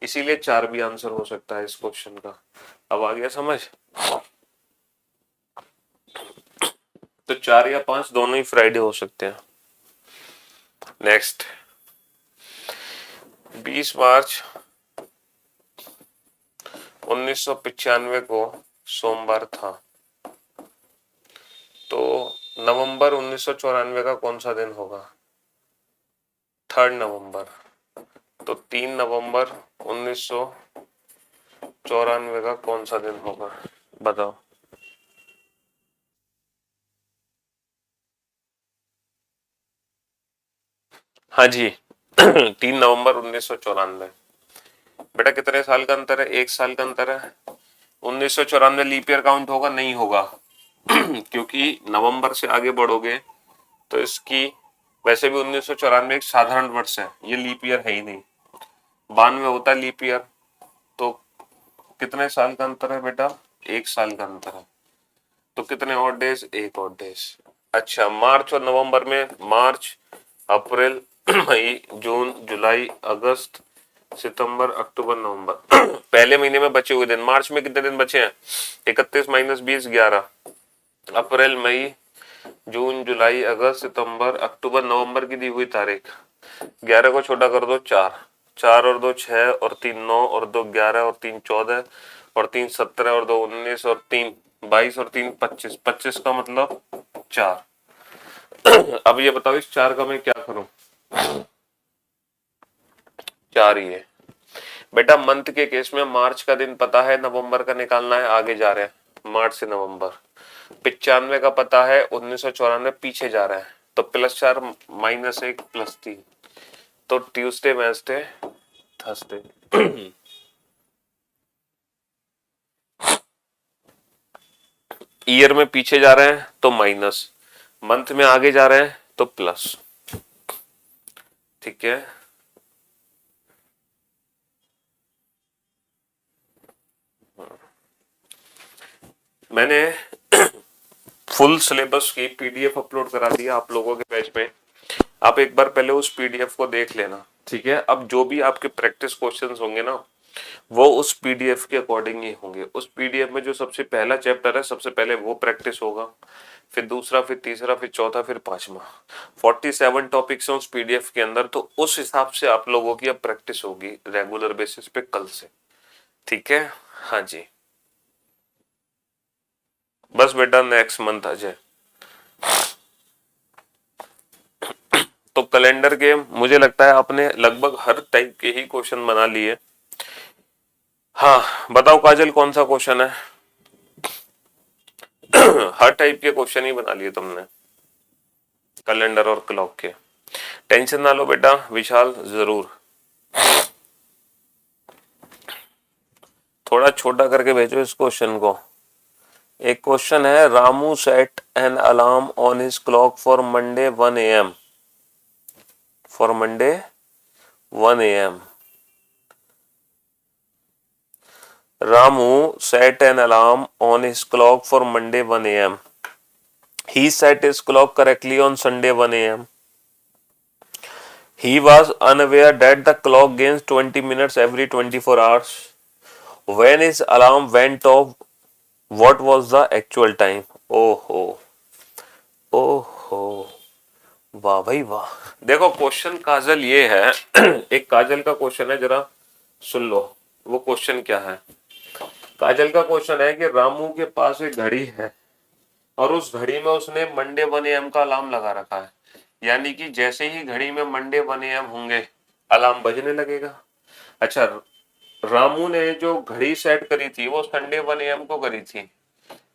इसीलिए 4 भी आंसर हो सकता है इस क्वेश्चन का। अब आ गया समझ? तो 4 या 5 दोनों ही फ्राइडे हो सकते हैं। नेक्स्ट, 20 मार्च 1995 को सोमवार था, तो नवंबर 1994 का कौन सा दिन होगा? 3 नवंबर। तो 3 नवंबर 1994 का कौन सा दिन होगा? बताओ। हाँ जी 3 नवंबर 1994। बेटा कितने साल का अंतर है? 1 साल का अंतर है। 1994 लीप ईयर काउंट होगा? नहीं होगा क्योंकि नवंबर से आगे बढ़ोगे तो इसकी, वैसे भी 1994 एक साधारण वर्ष है, ये लीप ईयर है ही नहीं। 92 होता है लीप ईयर। तो कितने साल का अंतर है बेटा? 1 साल का अंतर है। तो कितने और डेज? 1 और डेज। अच्छा, मार्च और नवंबर में, मार्च, अप्रैल, मई, जून, जुलाई, अगस्त, सितंबर, अक्टूबर, नवंबर पहले महीने में बचे हुए दिन। मार्च में कितने दिन बचे हैं? 31 माइनस 20, 11। अप्रैल, मई, जून, जुलाई, अगस्त, सितंबर, अक्टूबर, नवंबर की दी हुई तारीख, 11 को छोटा कर दो 4, 4 और 2 6 और 3 9 और 2 11 और 3 14 और 3 17 और 2 19 और 3 22 और 3 25, 25 का मतलब 4। अब ये बताओ इस 4 का मैं क्या करूं? 4 ही है। बेटा मंथ के केस में मार्च का दिन पता है, नवंबर का निकालना है, आगे जा रहे हैं मार्च से नवंबर। 95 का पता है, 1994 पीछे जा रहा है, तो +4 -1 +3, तो ट्यूसडे, वेडनेसडे, थर्सडे। ईयर में पीछे जा रहे हैं तो माइनस, मंथ में आगे जा रहे हैं तो प्लस। ठीक है, मैंने फुल सिलेबस की पीडीएफ अपलोड करा दिया आप लोगों के पेज पे, आप एक बार पहले उस पीडीएफ को देख लेना। ठीक है, अब जो भी आपके प्रैक्टिस क्वेश्चंस होंगे ना वो उस पीडीएफ के अकॉर्डिंग ही होंगे। उस पीडीएफ में जो सबसे पहला चैप्टर है सबसे पहले वो प्रैक्टिस होगा, फिर दूसरा, फिर तीसरा, फिर चौथा, फिर पांचवा। 47 टॉपिक्स हैं उस पीडीएफ के अंदर, तो उस हिसाब से आप लोगों की अब प्रैक्टिस होगी रेगुलर बेसिस पे कल से। ठीक है, हाँ जी, बस बेटा नेक्स्ट मंथ आ जाए। तो कैलेंडर के मुझे लगता है आपने लगभग हर टाइप के ही क्वेश्चन बना लिए। हाँ बताओ काजल, कौन सा क्वेश्चन है? हर टाइप के क्वेश्चन ही बना लिए तुमने कैलेंडर और क्लॉक के। टेंशन ना लो बेटा विशाल, जरूर थोड़ा छोटा करके भेजो इस क्वेश्चन को। एक क्वेश्चन है, Ramu set an alarm on his clock for Monday 1 AM, for Monday 1 AM। Ramu set an alarm on his clock for Monday 1 AM. He set his clock correctly on Sunday 1 AM. He was unaware that the clock gains 20 minutes every 24 hours. When is alarm went of, what was the actual time. ओहो, ओहो, वाह भाई वाह। देखो question काजल ये है एक काजल का क्वेश्चन है, जरा सुन लो। वो क्वेश्चन क्या है? काजल का क्वेश्चन है कि रामू के पास एक घड़ी है और उस घड़ी में उसने मंडे 1 AM का अलार्म लगा रखा है, यानी कि जैसे ही घड़ी में मंडे 1 AM होंगे अलार्म बजने लगेगा। अच्छा, रामू ने जो घड़ी सेट करी थी वो संडे 1 AM को करी थी,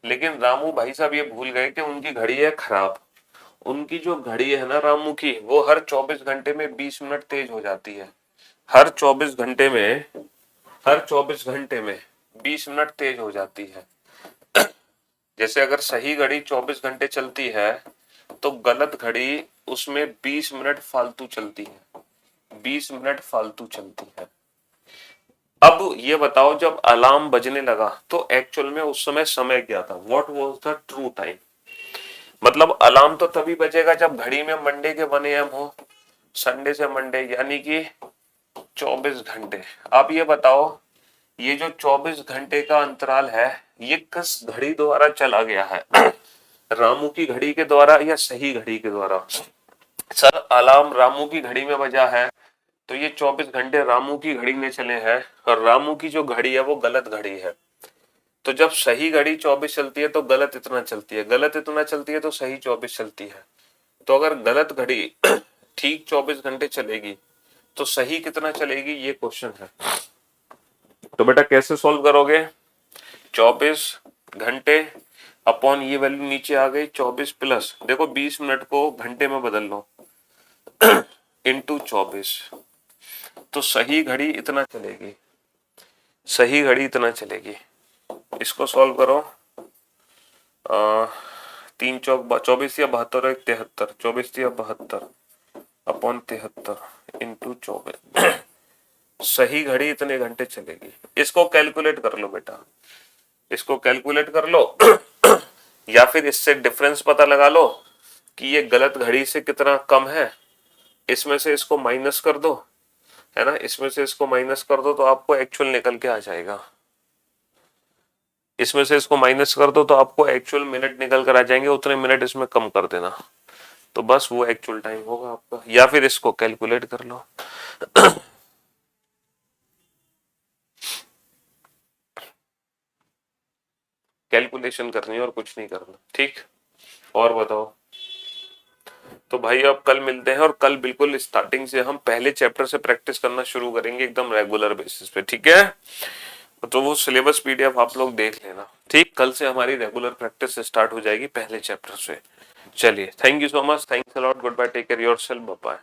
लेकिन रामू भाई साहब ये भूल गए कि उनकी घड़ी है खराब। उनकी जो घड़ी है ना रामू की, वो हर 24 घंटे में 20 मिनट तेज हो जाती है। हर 24 घंटे में, हर 24 घंटे में 20 मिनट तेज हो जाती है। जैसे अगर सही घड़ी 24 घंटे चलती है तो गलत घड़ी उसमें 20 मिनट फालतू चलती है, 20 मिनट फालतू चलती है। अब ये बताओ, जब अलार्म बजने लगा तो एक्चुअल में उस समय समय क्या था? What was the true time? मतलब अलार्म तो तभी बजेगा जब घड़ी में मंडे के 1 AM हो, संडे से मंडे, यानी कि 24 घंटे। अब ये बताओ, ये जो 24 घंटे का अंतराल है ये किस घड़ी द्वारा चला गया है? रामू की घड़ी के द्वारा या सही घड़ी के द्वारा? सर, अलार्म रामू की घड़ी में बजा है तो ये 24 घंटे रामू की घड़ी में चले हैं, और रामू की जो घड़ी है वो गलत घड़ी है। तो जब सही घड़ी 24 चलती है तो गलत इतना चलती है, गलत इतना चलती है तो सही 24 चलती है। तो अगर गलत घड़ी ठीक 24 घंटे चलेगी तो सही कितना चलेगी, ये क्वेश्चन है। तो बेटा कैसे सॉल्व करोगे? 24 घंटे अपॉन ये वैल्यू नीचे आ गई 24 प्लस, देखो 20 मिनट को घंटे में बदल लो, इंटू 24, तो सही घड़ी इतना चलेगी, सही घड़ी इतना चलेगी। इसको सॉल्व करो, 3 चौक 24 या 72 एक 73, 24 या 72 अपॉन 73 इंटू 24, सही घड़ी इतने घंटे चलेगी। इसको कैलकुलेट कर लो बेटा, इसको कैलकुलेट कर लो या फिर इससे डिफरेंस पता लगा लो कि ये गलत घड़ी से कितना कम है, इसमें से इसको माइनस कर दो, है ना, इसमें से इसको माइनस कर दो तो आपको एक्चुअल निकल के आ जाएगा। इसमें से इसको माइनस कर दो तो आपको एक्चुअल मिनट निकल कर आ जाएंगे, उतने मिनट इसमें कम कर देना, तो बस वो एक्चुअल टाइम होगा आपका। या फिर इसको कैलकुलेट कर लो। कैलकुलेशन करनी है और कुछ नहीं करना, ठीक। और बताओ। तो भाई अब कल मिलते हैं, और कल बिल्कुल स्टार्टिंग से हम पहले चैप्टर से प्रैक्टिस करना शुरू करेंगे एकदम रेगुलर बेसिस पे, ठीक है। तो वो सिलेबस पीडीएफ आप लोग देख लेना, ठीक। कल से हमारी रेगुलर प्रैक्टिस स्टार्ट हो जाएगी पहले चैप्टर से। चलिए, thank you so much, thanks a lot, goodbye, take care yourself, bye bye.